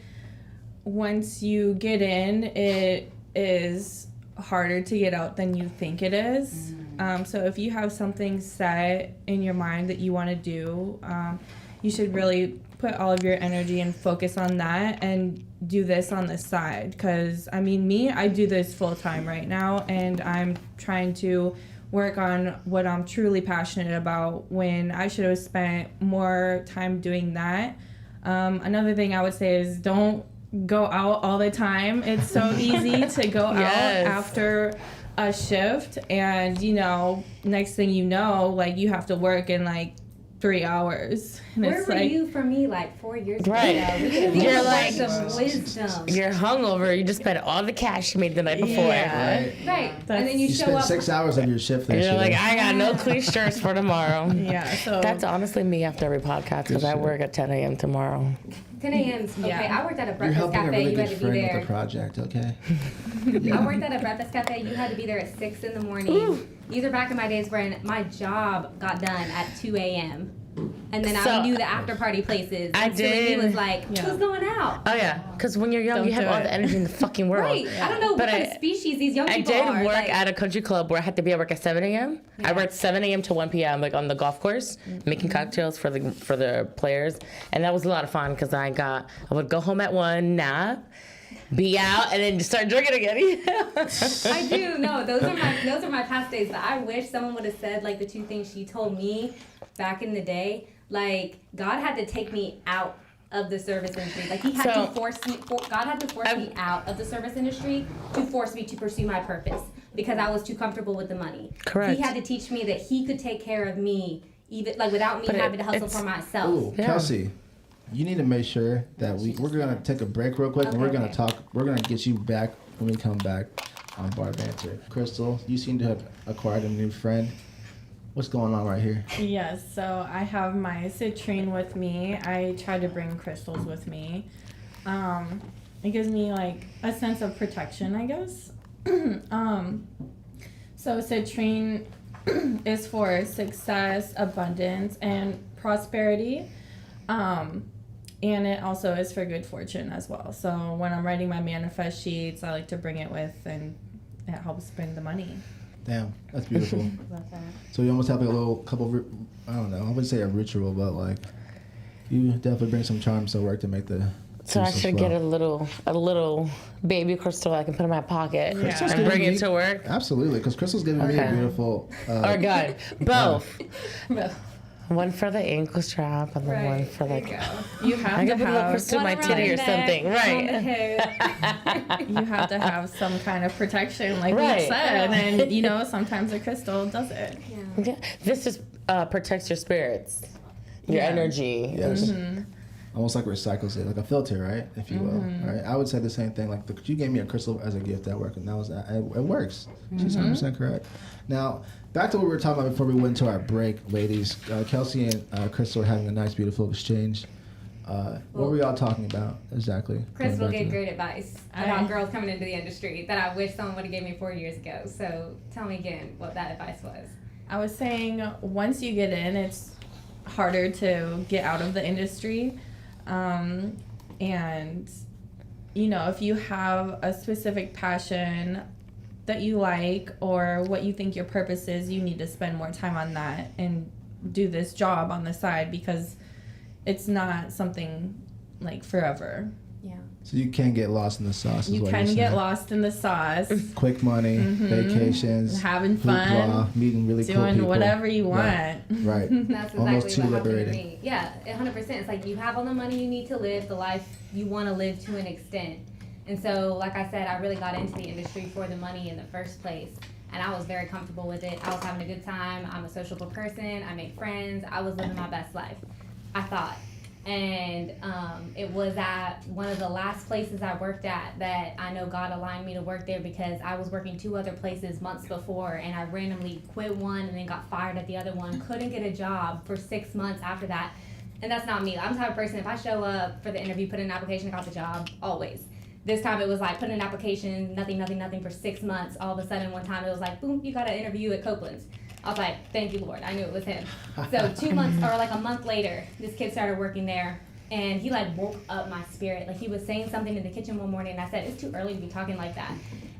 once you get in, it is harder to get out than you think it is. So if you have something set in your mind that you want to do, you should really put all of your energy and focus on that and do this on the side. Because, I do this full time right now, and I'm trying to work on what I'm truly passionate about when I should have spent more time doing that. Another thing I would say is don't go out all the time. It's so easy to go Yes. out after a shift, and next thing you know, like you have to work in like 3 hours. And Where it's were like, you for me like 4 years Right. ago? You're like- some wisdom. You're hungover. You just spent all the cash you made the night before. Yeah. Right. And then You you show spent up. 6 hours on your shift And this you're year. like, I got no clean shirts for tomorrow. Yeah, so That's honestly me after every podcast because I shit. work at 10 a.m. tomorrow. 10 a.m. Okay, Yeah. I worked at a You're breakfast helping a cafe. really You had good to be friend with there. the project, okay? I worked at a breakfast cafe. You had to be there at 6 in the morning. These are back in my days when my job got done at 2 a.m. And then So- I knew the after party places. I And so He did. was like, Yeah. who's going out? Oh, yeah. Because when you're young, Don't you have do all it. the energy in the fucking world. Right. I don't know But what kind I- of species these young I people did are. work like, at a country club where I had to be at work at 7 a.m. I worked 7 a.m. to 1 p.m. like on the golf course, making cocktails for the players, and that was a lot of fun because I would go home at 1, nap, be out, and then just start drinking again. I do. No, those are my past days. But I wish someone would have said like the two things she told me back in the day. Like God had to take me out of the service industry. Like He had So- to force me. God had to force me out of the service industry to force me to pursue my purpose because I was too comfortable with the money. Correct. He had to teach me that He could take care of me even like without me But having to hustle it's- for myself. Ooh, Yeah. Kelsey, you need to make sure that we're gonna take a break real quick, and we're gonna Okay. talk. We're gonna get you back when we come back on Bar Banter. Krystal, you seem to have acquired a new friend. What's going on right here? yes, so I have my citrine with me. I try to bring crystals with me. It gives me like a sense of protection, I guess. So citrine is for success, abundance, and prosperity. And it also is for good fortune as well. So when I'm writing my manifest sheets, I like to bring it with, and it helps bring the money. Damn, that's beautiful. Love that. So you almost have like a little couple. I don't know. I wouldn't say a ritual, but like you definitely bring some charms to work to make the. So I juices should flow. get a little baby crystal I can put in my pocket Yeah. Crystal's and giving bring me- it to work. Absolutely, because Krystal's giving me a Okay. beautiful. Or God, both. No. One for the ankle strap and then one Right. for There like. you go. You have I to can put a little have crystal in my One around titty the or neck, something, one on the right? head. you have to have some kind of protection, like Right. we said, and sometimes a crystal does it. Yeah. Yeah. This just protects your spirits, your Yeah. energy. Yes. Almost like recycles it, like a filter, right? If you will, right? I would say the same thing. Like you gave me a crystal as a gift at work, and that was it works. She's 100% correct. Now back to what we were talking about before we went into our break, ladies. Kelsey and Krystal were having a nice, beautiful exchange. What were y'all talking about exactly? Going Krystal back gave to- great advice about girls coming into the industry that I wish someone would have given me 4 years ago. So tell me again what that advice was. I was saying once you get in, it's harder to get out of the industry. And if you have a specific passion that you like or what you think your purpose is, you need to spend more time on that and do this job on the side because it's not something like forever. Yeah. So you can get lost in the sauce. Is You what can you're get saying. lost in the sauce, Quick money, vacations, having fun, hoopla, meeting really cool doing people. whatever you want. Right. That's Almost exactly too what happened to liberating. me. Yeah, 100%. It's like you have all the money you need to live the life you want to live to an extent. And so, like I said, I really got into the industry for the money in the first place. And I was very comfortable with it. I was having a good time. I'm a sociable person. I make friends. I was living my best life, I thought. And it was at one of the last places I worked at that I know God aligned me to work there because I was working 2 other places months before and I randomly quit one and then got fired at the other one. Couldn't get a job for 6 months after that. And that's not me. I'm the type of person, if I show up for the interview, put in an application, I got the job, always. This time it was like put in an application, nothing for 6 months. All of a sudden one time it was like, boom, you got an interview at Copeland's. I was like, thank you, Lord. I knew it was him. So 2 months or like a month later, this kid started working there and he like woke up my spirit. Like he was saying something in the kitchen one morning and I said, it's too early to be talking like that.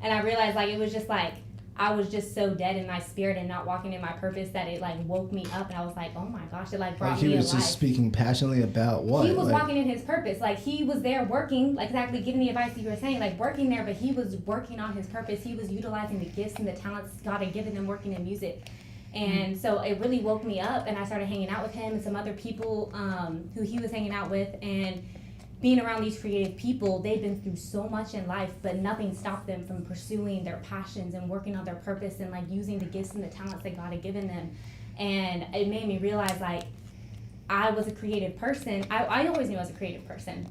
And I realized like it was just like, I was just so dead in my spirit and not walking in my purpose that it like woke me up and I was like, oh my gosh, it like brought Like he me was alive. just speaking passionately about what? He was Like, walking in his purpose. Like he was there working, like exactly giving the advice you were saying, like working there, but he was working on his purpose. He was utilizing the gifts and the talents God had given him working in music. And so it really woke me up and I started hanging out with him and some other people who he was hanging out with and being around these creative people, they've been through so much in life, but nothing stopped them from pursuing their passions and working on their purpose and like using the gifts and the talents that God had given them. And it made me realize like I was a creative person. I always knew I was a creative person,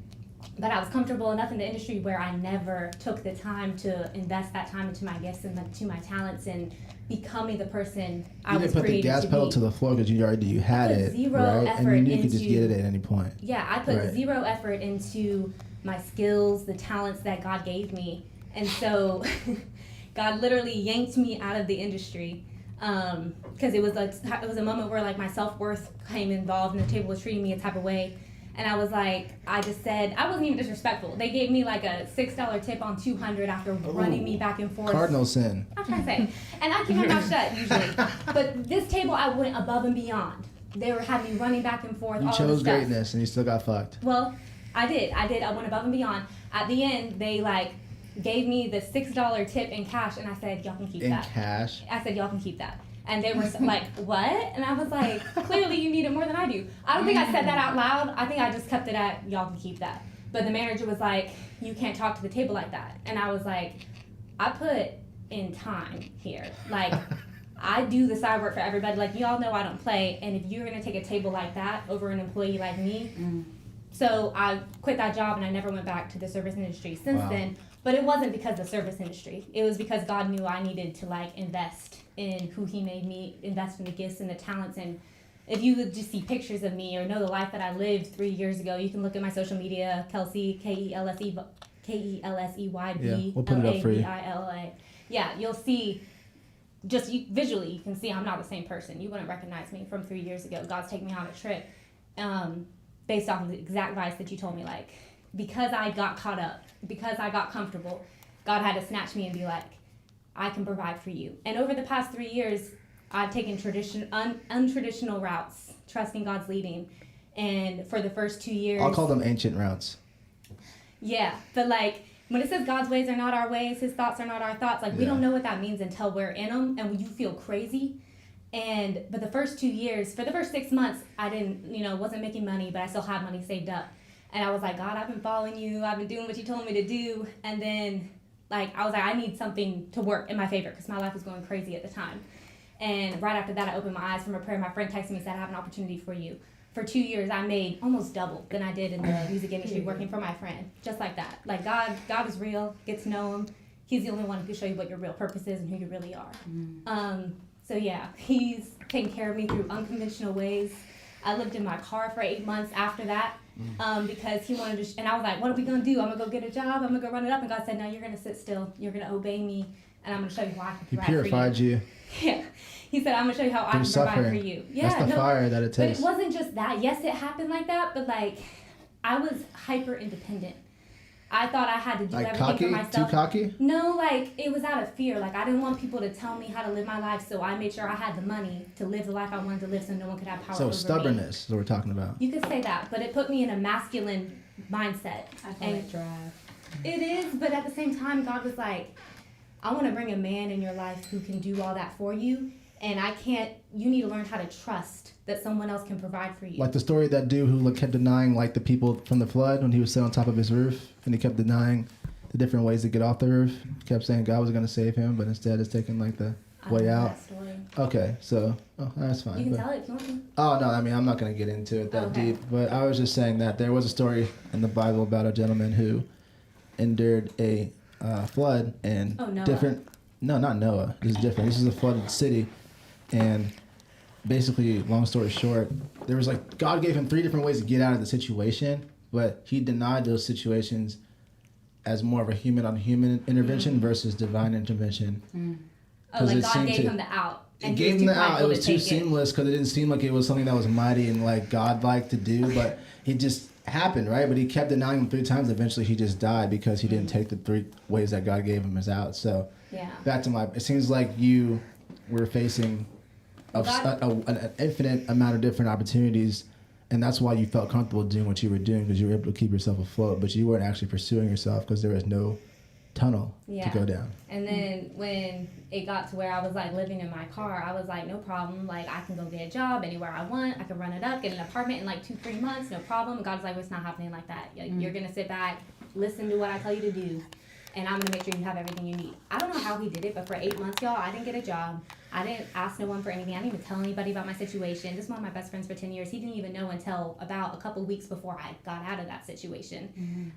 but I was comfortable enough in the industry where I never took the time to invest that time into my gifts and to my talents and becoming the person I was created to be. You didn't put the gas pedal to the floor because you had it, right? And you knew you could just get it at any point. Yeah, I put zero effort into my skills, the talents that God gave me. And so God literally yanked me out of the industry because it was a moment where like my self-worth came involved and the table was treating me a type of way. And I was like, I just said, I wasn't even disrespectful. They gave me like a $6 tip on $200 after running me back and forth. Cardinal sin. I'm trying to say. And I keep my mouth shut usually. But this table, I went above and beyond. They were having me running back and forth. You all chose this stuff. greatness and you still got fucked. Well, I did. I went above and beyond. At the end, they like gave me the $6 tip in cash, and I said, y'all can keep that. In cash? I said, y'all can keep that. And they were like, what? And I was like, clearly you need it more than I do. I don't think I said that out loud. I think I just kept it at, y'all can keep that. But the manager was like, you can't talk to the table like that. And I was like, I put in time here. Like, I do the side work for everybody. Like, y'all know I don't play. And if you're going to take a table like that over an employee like me. So I quit that job and I never went back to the service industry since then. But it wasn't because of the service industry. It was because God knew I needed to like invest in who he made me, invest in the gifts and the talents. And if you would just see pictures of me or know the life that I lived 3 years ago, you can look at my social media, Kelsey, Kelseyblavilla. We'll put it up for you. Yeah, you'll see, just visually, you can see I'm not the same person. You wouldn't recognize me from 3 years ago. God's taking me on a trip based off of the exact advice that you told me, like, because I got caught up, because I got comfortable, God had to snatch me and be like, I can provide for you. And over the past 3 years, I've taken untraditional routes, trusting God's leading. And for the first 2 years... I'll call them ancient routes. Yeah, but like, when it says God's ways are not our ways, his thoughts are not our thoughts, like, we don't know what that means until we're in them and you feel crazy. But the first 2 years, for the first 6 months, I didn't, wasn't making money, but I still had money saved up. And I was like, God, I've been following you. I've been doing what you told me to do. And then, I was like, I need something to work in my favor because my life was going crazy at the time. And right after that, I opened my eyes from a prayer. My friend texted me and said, I have an opportunity for you. For 2 years, I made almost double than I did in the music industry working for my friend. Just like that. Like, God is real. Get to know him. He's the only one who can show you what your real purpose is and who you really are. So, yeah, he's taken care of me through unconventional ways. I lived in my car for 8 months after that. Because he wanted to, and I was like, what are we going to do? I'm going to go get a job. I'm going to go run it up. And God said, no, you're going to sit still. You're going to obey me. And I'm going to show you how I can provide for you. He purified you. Yeah. He said, I'm going to show you how I can provide for you. Yeah, that's the fire that it takes. But it wasn't just that. Yes, it happened like that. But like, I was hyper independent. I thought I had to do everything cocky? for myself. Too cocky? No, like, it was out of fear. Like, I didn't want people to tell me how to live my life, so I made sure I had the money to live the life I wanted to live so no one could have power over me. So stubbornness is what we're talking about. You could say that, but it put me in a masculine mindset. I call it drive. It is, but at the same time, God was like, I want to bring a man in your life who can do all that for you, and you need to learn how to trust that someone else can provide for you. Like the story of that dude who kept denying the people from the flood when he was sitting on top of his roof, and he kept denying the different ways to get off the roof. He kept saying God was going to save him, but instead it's taking the way out. That story. Okay, so that's fine. You can tell it if you want to. Oh no, I mean I'm not going to get into it that deep, but I was just saying that there was a story in the Bible about a gentleman who endured a flood and different. No, not Noah. This is different. This is a flooded city, and basically, long story short, there was God gave him 3 different ways to get out of the situation, but he denied those situations as more of a human on human intervention versus divine intervention. Oh, like God gave him the out. It gave him the out. It was too seamless because it didn't seem like it was something that was mighty and God-like to do, but it just happened, right? But he kept denying him 3 times. Eventually, he just died because he didn't take the 3 ways that God gave him as out. So back to it seems like you were facing an infinite amount of different opportunities, and that's why you felt comfortable doing what you were doing because you were able to keep yourself afloat, but you weren't actually pursuing yourself because there was no tunnel Yeah. to go down. And then when it got to where I was like living in my car, I was like, no problem. Like I can go get a job anywhere I want. I can run it up, get an apartment in like 2-3 months, no problem. And God's like, well, it's not happening like that. Like, You're gonna sit back, listen to what I tell you to do, and I'm gonna make sure you have everything you need. I don't know how he did it, but for 8 months, y'all, I didn't get a job. I didn't ask no one for anything. I didn't even tell anybody about my situation. This is one of my best friends for 10 years. He didn't even know until about a couple weeks before I got out of that situation.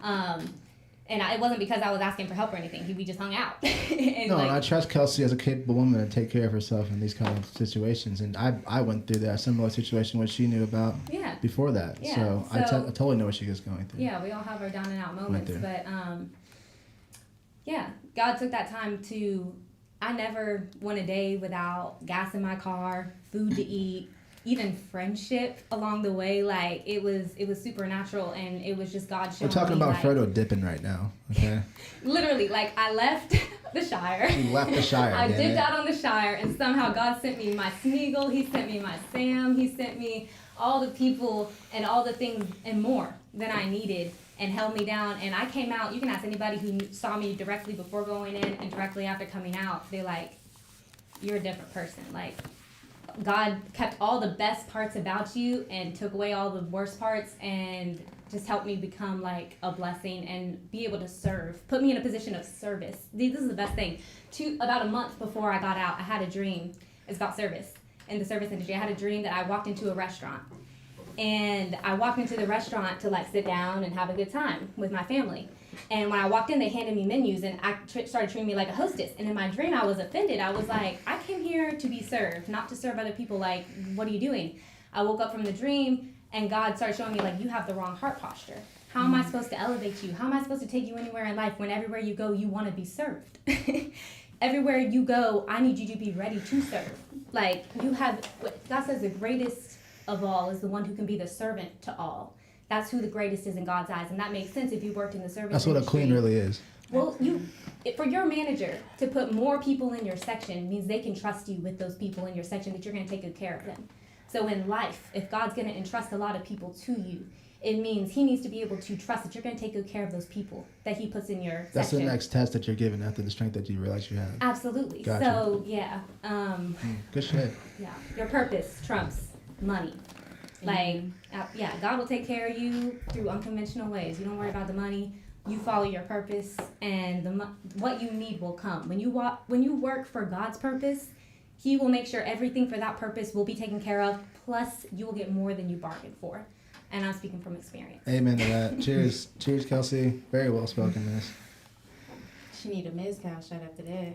And it wasn't because I was asking for help or anything. We just hung out. And And I trust Kelsey as a capable woman to take care of herself in these kind of situations. And I went through that similar situation, which she knew about before that. Yeah. So I totally know what she was going through. Yeah, we all have our down and out moments. through. But, God took that time to, I never went a day without gas in my car, food to eat, even friendship along the way. Like it was supernatural, and it was just God showing We're talking me, about like, Frodo dipping right now, okay? literally, like I left the Shire. She left the Shire. I damn dipped it. out on the Shire, and somehow God sent me my Smeagol, he sent me my Sam, he sent me all the people and all the things and more than I needed, and held me down. And I came out, you can ask anybody who saw me directly before going in and directly after coming out, they're like, you're a different person. Like, God kept all the best parts about you and took away all the worst parts, and just helped me become like a blessing and be able to serve, put me in a position of service. This is the best thing. About a month before I got out, I had a dream. It's about service in the service industry. I had a dream that I walked into a restaurant, and I walked into the restaurant to like sit down and have a good time with my family. And when I walked in, they handed me menus, and started treating me like a hostess. And in my dream, I was offended. I was like, I came here to be served, not to serve other people. Like, what are you doing? I woke up from the dream, and God started showing me, like, you have the wrong heart posture. How am I supposed to elevate you? How am I supposed to take you anywhere in life when everywhere you go, you want to be served? Everywhere you go, I need you to be ready to serve. Like, God says the greatest of all is the one who can be the servant to all. That's who the greatest is in God's eyes, and that makes sense if you worked in the service That's what a industry. queen really is. Well, for your manager to put more people in your section means they can trust you with those people in your section, that you're going to take good care of them. So in life, if God's going to entrust a lot of people to you, it means he needs to be able to trust that you're going to take good care of those people that he puts in your That's section. the next test that you're given after the strength that you realize you have. Absolutely. Gotcha. So, yeah. Good shit. Yeah. Your purpose trumps money. Like, God will take care of you through unconventional ways. You don't worry about the money. You follow your purpose, and what you need will come. When you work for God's purpose, he will make sure everything for that purpose will be taken care of, plus you will get more than you bargained for. And I'm speaking from experience. Amen to that. Cheers. Cheers, Kelsey. Very well spoken, miss. She need a mezcal shot after that.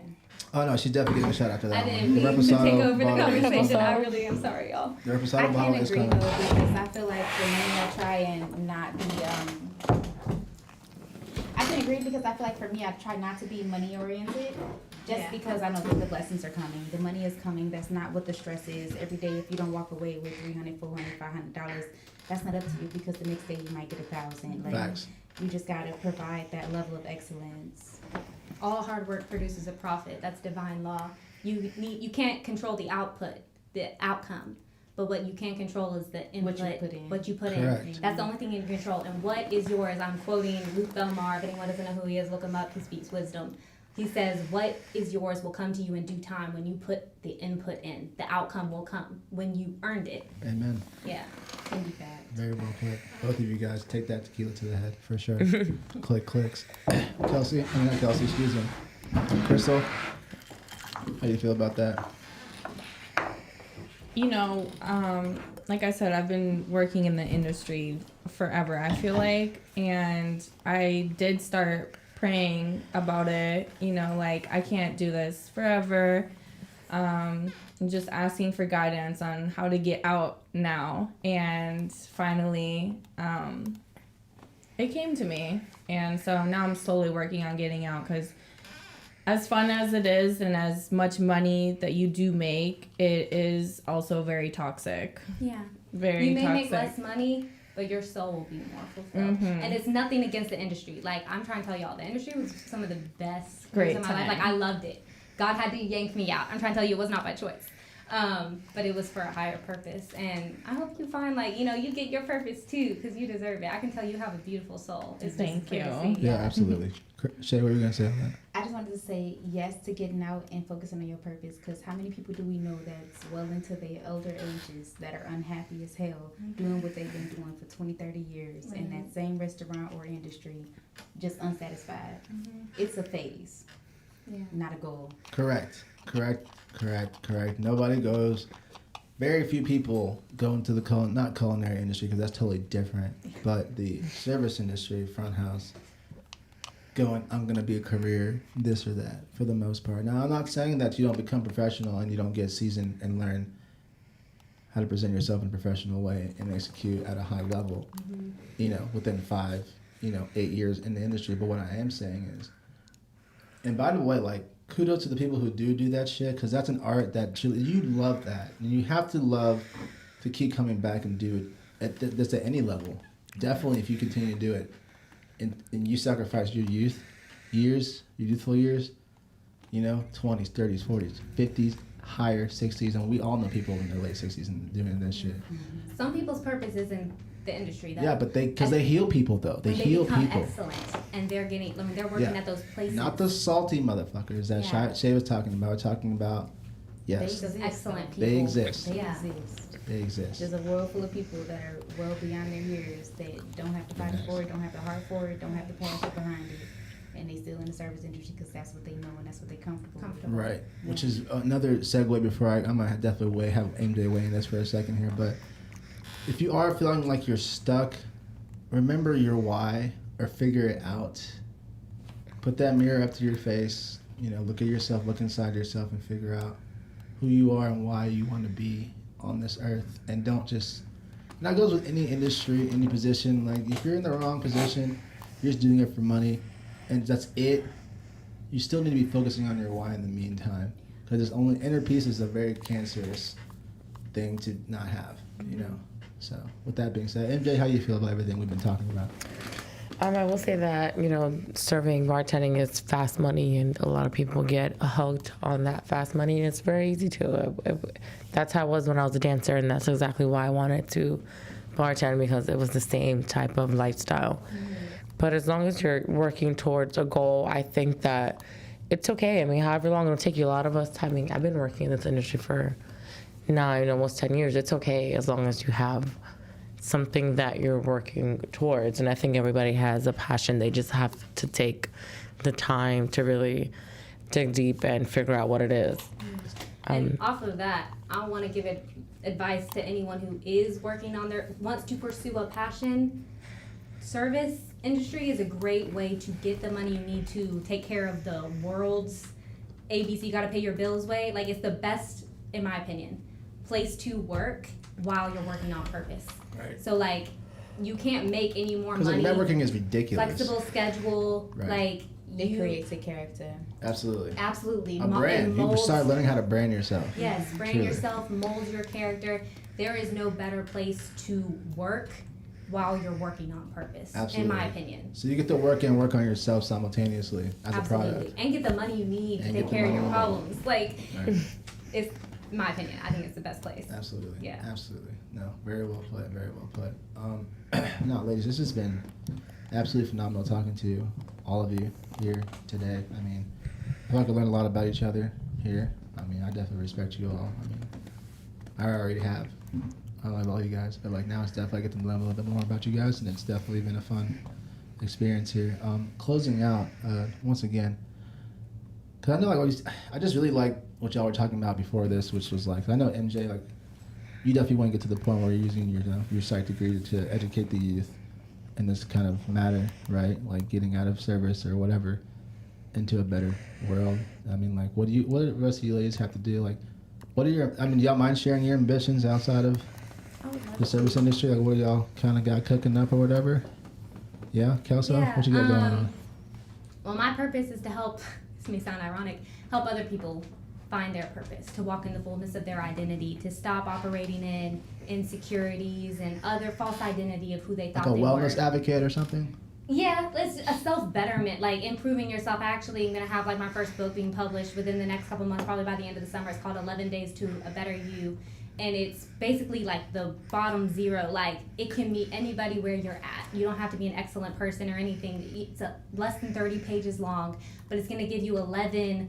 Oh, no, she's definitely getting a shot after that I one. didn't mean to Reposado take over the bottle is conversation. coming. I really am sorry, y'all. The I reposado bottle can't is agree coming. though, because I feel like for me, I try and not be. I can agree because I feel like for me, I try not to be money oriented. Just because I know that the blessings are coming, the money is coming. That's not what the stress is. Every day, if you don't walk away with $300, $400, $500, that's not up to you, because the next day you might get $1,000. Like, Facts. you just gotta provide that level of excellence. All hard work produces a profit. That's divine law. You can't control the outcome, but what you can control is the input, what you put in. Correct. That's the only thing you can control. And what is yours? I'm quoting Luke Belmar. If anyone doesn't know who he is, look him up. He speaks wisdom. He says, what is yours will come to you in due time when you put the input in. The outcome will come when you earned it. Amen. Yeah. Can be fact. Very well put. Both of you guys take that tequila to the head, for sure. Clicks. Kelsey, not Kelsey, excuse me. Krystal, how do you feel about that? You know, like I said, I've been working in the industry forever, I feel like, and I did start praying about it, you know, like, I can't do this forever. Just asking for guidance on how to get out now, and finally it came to me, and so now I'm slowly working on getting out, because as fun as it is and as much money that you do make, it is also very toxic. Yeah. Very you may toxic. make less money, but your soul will be more fulfilled. Mhm. And it's nothing against the industry. Like, I'm trying to tell y'all, the industry was some of the best Great years of my life. time. Like, I loved it. God had to yank me out. I'm trying to tell you, it was not by choice. But it was for a higher purpose. And I hope you find, like, you know, you get your purpose too, because you deserve it. I can tell you have a beautiful soul. It's Thank you. Yeah, absolutely. Shay, what were you going to say on that? I just wanted to say yes to getting out and focusing on your purpose, because how many people do we know that's well into their older ages that are unhappy as hell doing what they've been doing for 20, 30 years in that same restaurant or industry, just unsatisfied. It's a phase, not a goal. Correct. Nobody goes. Very few people go into the not culinary industry, because that's totally different, but the service industry, front house, going, I'm going to be a career, this or that, for the most part. Now, I'm not saying that you don't become professional and you don't get seasoned and learn how to present yourself in a professional way and execute at a high level, you know, within 5, 8 years in the industry. But what I am saying is, and by the way, like, kudos to the people who do that shit, because that's an art that you love that. And you have to love to keep coming back and do it at any level. Definitely if you continue to do it. And you sacrifice your youthful years, 20s, 30s, 40s, 50s, higher, 60s, and we all know people in their late 60s and doing this shit. Some people's purpose is in the industry, though. Yeah, but because they heal people, though. They heal become people. excellent, and they're working at those places. Not the salty motherfuckers that Shay was talking about. We're talking about, yes, Those excellent people. they exist. They Yeah. exist. They exist. There's a world full of people that are well beyond their years that don't have to fight for it, don't have the heart for it, don't have the passion behind it, and they still in the service industry because that's what they know and that's what they're comfortable with. Right, which is another segue before I'm going to definitely have MJ weigh in this for a second here, but if you are feeling like you're stuck, remember your why or figure it out. Put that mirror up to your face, look at yourself, look inside yourself and figure out who you are and why you want to be on this earth. And don't just, and that goes with any industry, any position. Like if you're in the wrong position, you're just doing it for money and that's it, you still need to be focusing on your why in the meantime. Because it's only, inner peace is a very cancerous thing to not have, So with that being said, MJ, how you feel about everything we've been talking about? I will say that, serving, bartending is fast money, and a lot of people get hooked on that fast money, and it's very easy to. That's how it was when I was a dancer, and that's exactly why I wanted to bartend, because it was the same type of lifestyle. But as long as you're working towards a goal, I think that it's okay. I mean, however long it'll take you. A lot of us, I've been working in this industry for 9, almost 10 years. It's okay as long as you have something that you're working towards. And I think everybody has a passion. They just have to take the time to really dig deep and figure out what it is. And off of that, I want to give advice to anyone who is wants to pursue a passion. Service industry is a great way to get the money you need to take care of the world's ABC, got to pay your bills way. Like, it's the best, in my opinion, place to work while you're working on purpose. Right. So, like, you can't make any more money. Because networking is ridiculous. Flexible schedule, right. It creates a character. Absolutely. A brand. brand. You start learning how to brand yourself. Yes, brand yourself, mold your character. There is no better place to work while you're working on purpose, in my opinion. So you get to work and work on yourself simultaneously as a product. And get the money you need to take care of your problems. Like, it's, in my opinion, I think it's the best place. Absolutely. Yeah. Absolutely. No, very well put. Very well put. No, ladies, this has been absolutely phenomenal talking to all of you here today. I feel like I learned a lot about each other here. I definitely respect you all. I already have. I love all you guys, but now it's definitely getting to learn a little bit more about you guys, and it's definitely been a fun experience here. Closing out, once again, because I know I just really like what y'all were talking about before this, which was I know MJ, you definitely want to get to the point where you're using your psych degree to educate the youth in this kind of matter, right? Like getting out of service or whatever into a better world. What do the rest of you ladies have to do? What are your, do y'all mind sharing your ambitions outside of the service industry? What do y'all kind of got cooking up or whatever? Yeah, Kelsey, what you got going on? Well, my purpose is to help, this may sound ironic, help other people find their purpose, to walk in the fullness of their identity, to stop operating in insecurities and other false identity of who they thought they were. Like a wellness advocate or something? Yeah, it's a self-betterment, like improving yourself. Actually, I'm going to have like my first book being published within the next couple months, probably by the end of the summer. It's called 11 Days to a Better You. And it's basically like the bottom zero. Like, it can meet anybody where you're at. You don't have to be an excellent person or anything. It's less than 30 pages long, but it's going to give you 11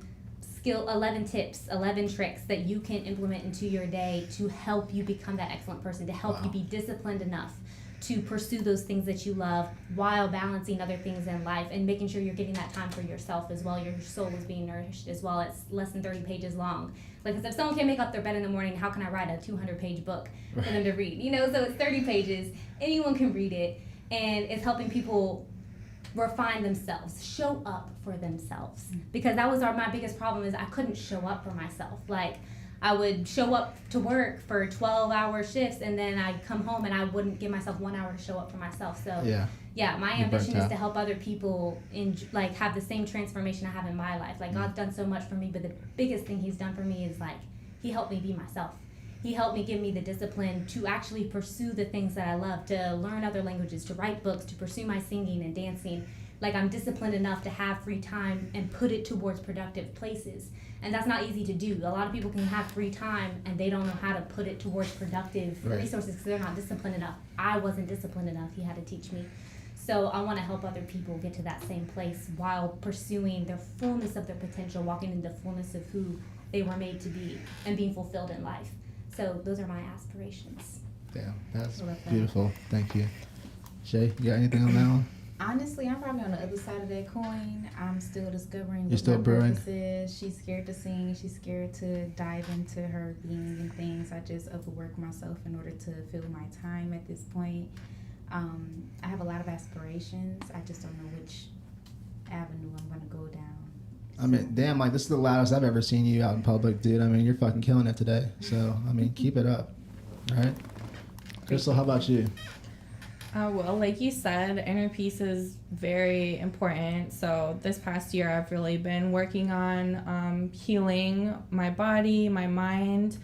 tips, 11 tricks that you can implement into your day to help you become that excellent person, to help you be disciplined enough to pursue those things that you love while balancing other things in life and making sure you're getting that time for yourself as well. Your soul is being nourished as well. It's less than 30 pages long. Like, if someone can't make up their bed in the morning, how can I write a 200-page book for them to read? You know, so it's 30 pages. Anyone can read it, and it's helping people refine themselves, show up for themselves. Because that was my biggest problem, is I couldn't show up for myself. Like, I would show up to work for 12-hour shifts, and then I'd come home and I wouldn't give myself 1 hour to show up for myself. So yeah, my ambition is to help other people have the same transformation I have in my life. Like, God's done so much for me, but the biggest thing he's done for me is like, he helped me be myself. He helped me give me the discipline to actually pursue the things that I love, to learn other languages, to write books, to pursue my singing and dancing. Like, I'm disciplined enough to have free time and put it towards productive places. And that's not easy to do. A lot of people can have free time and they don't know how to put it towards productive resources because they're not disciplined enough. I wasn't disciplined enough. He had to teach me. So I want to help other people get to that same place while pursuing their fullness of their potential, walking in the fullness of who they were made to be and being fulfilled in life. So those are my aspirations. Damn, that's beautiful. Thank you. Shay, you got anything on that one? Honestly, I'm probably on the other side of that coin. I'm still discovering You're still brewing? purpose is. She's scared to sing. She's scared to dive into her being and things. I just overwork myself in order to fill my time at this point. I have a lot of aspirations. I just don't know which avenue I'm going to go down. I mean, damn, like, this is the loudest I've ever seen you out in public, dude. I mean, you're fucking killing it today. So, I mean, keep it up. All right? Krystal, how about you? Well, like you said, inner peace is very important. So this past year, I've really been working on healing my body, my mind.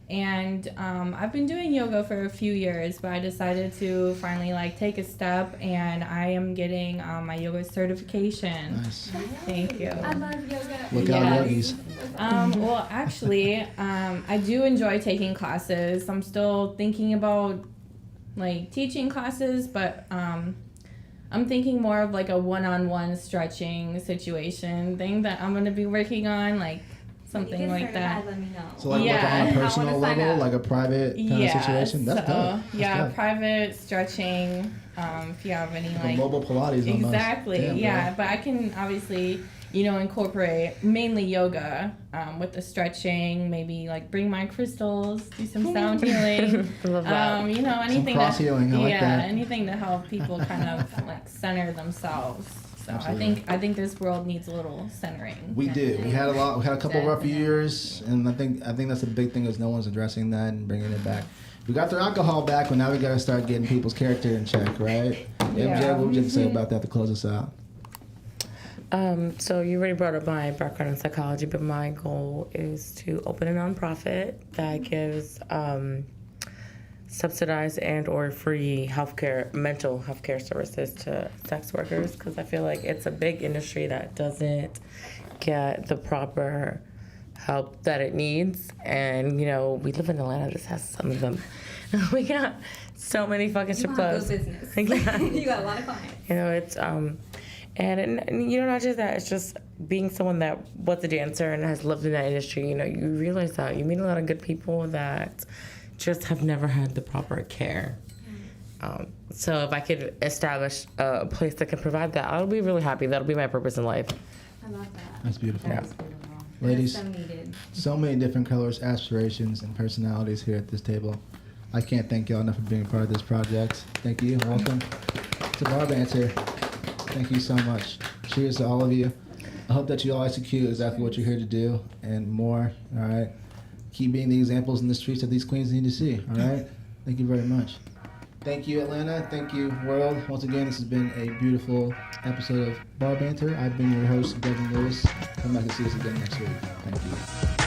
And I've been doing yoga for a few years, but I decided to finally take a step, and I am getting my yoga certification. Nice. Thank you. I love yoga. Look out, yogis. Well, actually, I do enjoy taking classes. I'm still thinking about teaching classes, but I'm thinking more of a one-on-one stretching situation thing that I'm going to be working on, something like that. Let me know. So on a personal level, like a private kind of situation? That's dope. That's private stretching, if you have any a mobile Pilates almost. Exactly. Damn, yeah, bro. but I can obviously incorporate mainly yoga with the stretching, maybe bring my crystals, do some sound healing. Love that. Anything some cross healing. I like that. anything to help people kind of center themselves. So Absolutely. I think this world needs a little centering. We did. We had a couple rough years, and I think that's the big thing is no one's addressing that and bringing it back. We got their alcohol back, but now we got to start getting people's character in check, right? MJ, what would you have to say about that to close us out? So you already brought up my background in psychology, but my goal is to open a nonprofit that gives subsidized and or free mental health care services to sex workers, because I feel like it's a big industry that doesn't get the proper help that it needs. And, we live in Atlanta, this has some of them. We got so many fucking strip clubs. Business. Yeah. You got a lot of clients. It's and not just that, it's just being someone that was a dancer and has lived in that industry. You realize that you meet a lot of good people that just have never had the proper care. So if I could establish a place that can provide that, I'll be really happy. That'll be my purpose in life. I love that. That's beautiful. That is beautiful. Ladies, So needed. so many different colors, aspirations, and personalities here at this table. I can't thank y'all enough for being part of this project. Thank you. Welcome to Bar Banter. Thank you so much. Cheers to all of you. I hope that you all execute exactly what you're here to do and more. All right. Keep being the examples in the streets that these queens need to see. All right. Thank you very much. Thank you, Atlanta. Thank you, world. Once again, this has been a beautiful episode of Bar Banter. I've been your host, Devin Lewis. Come back and see us again next week. Thank you.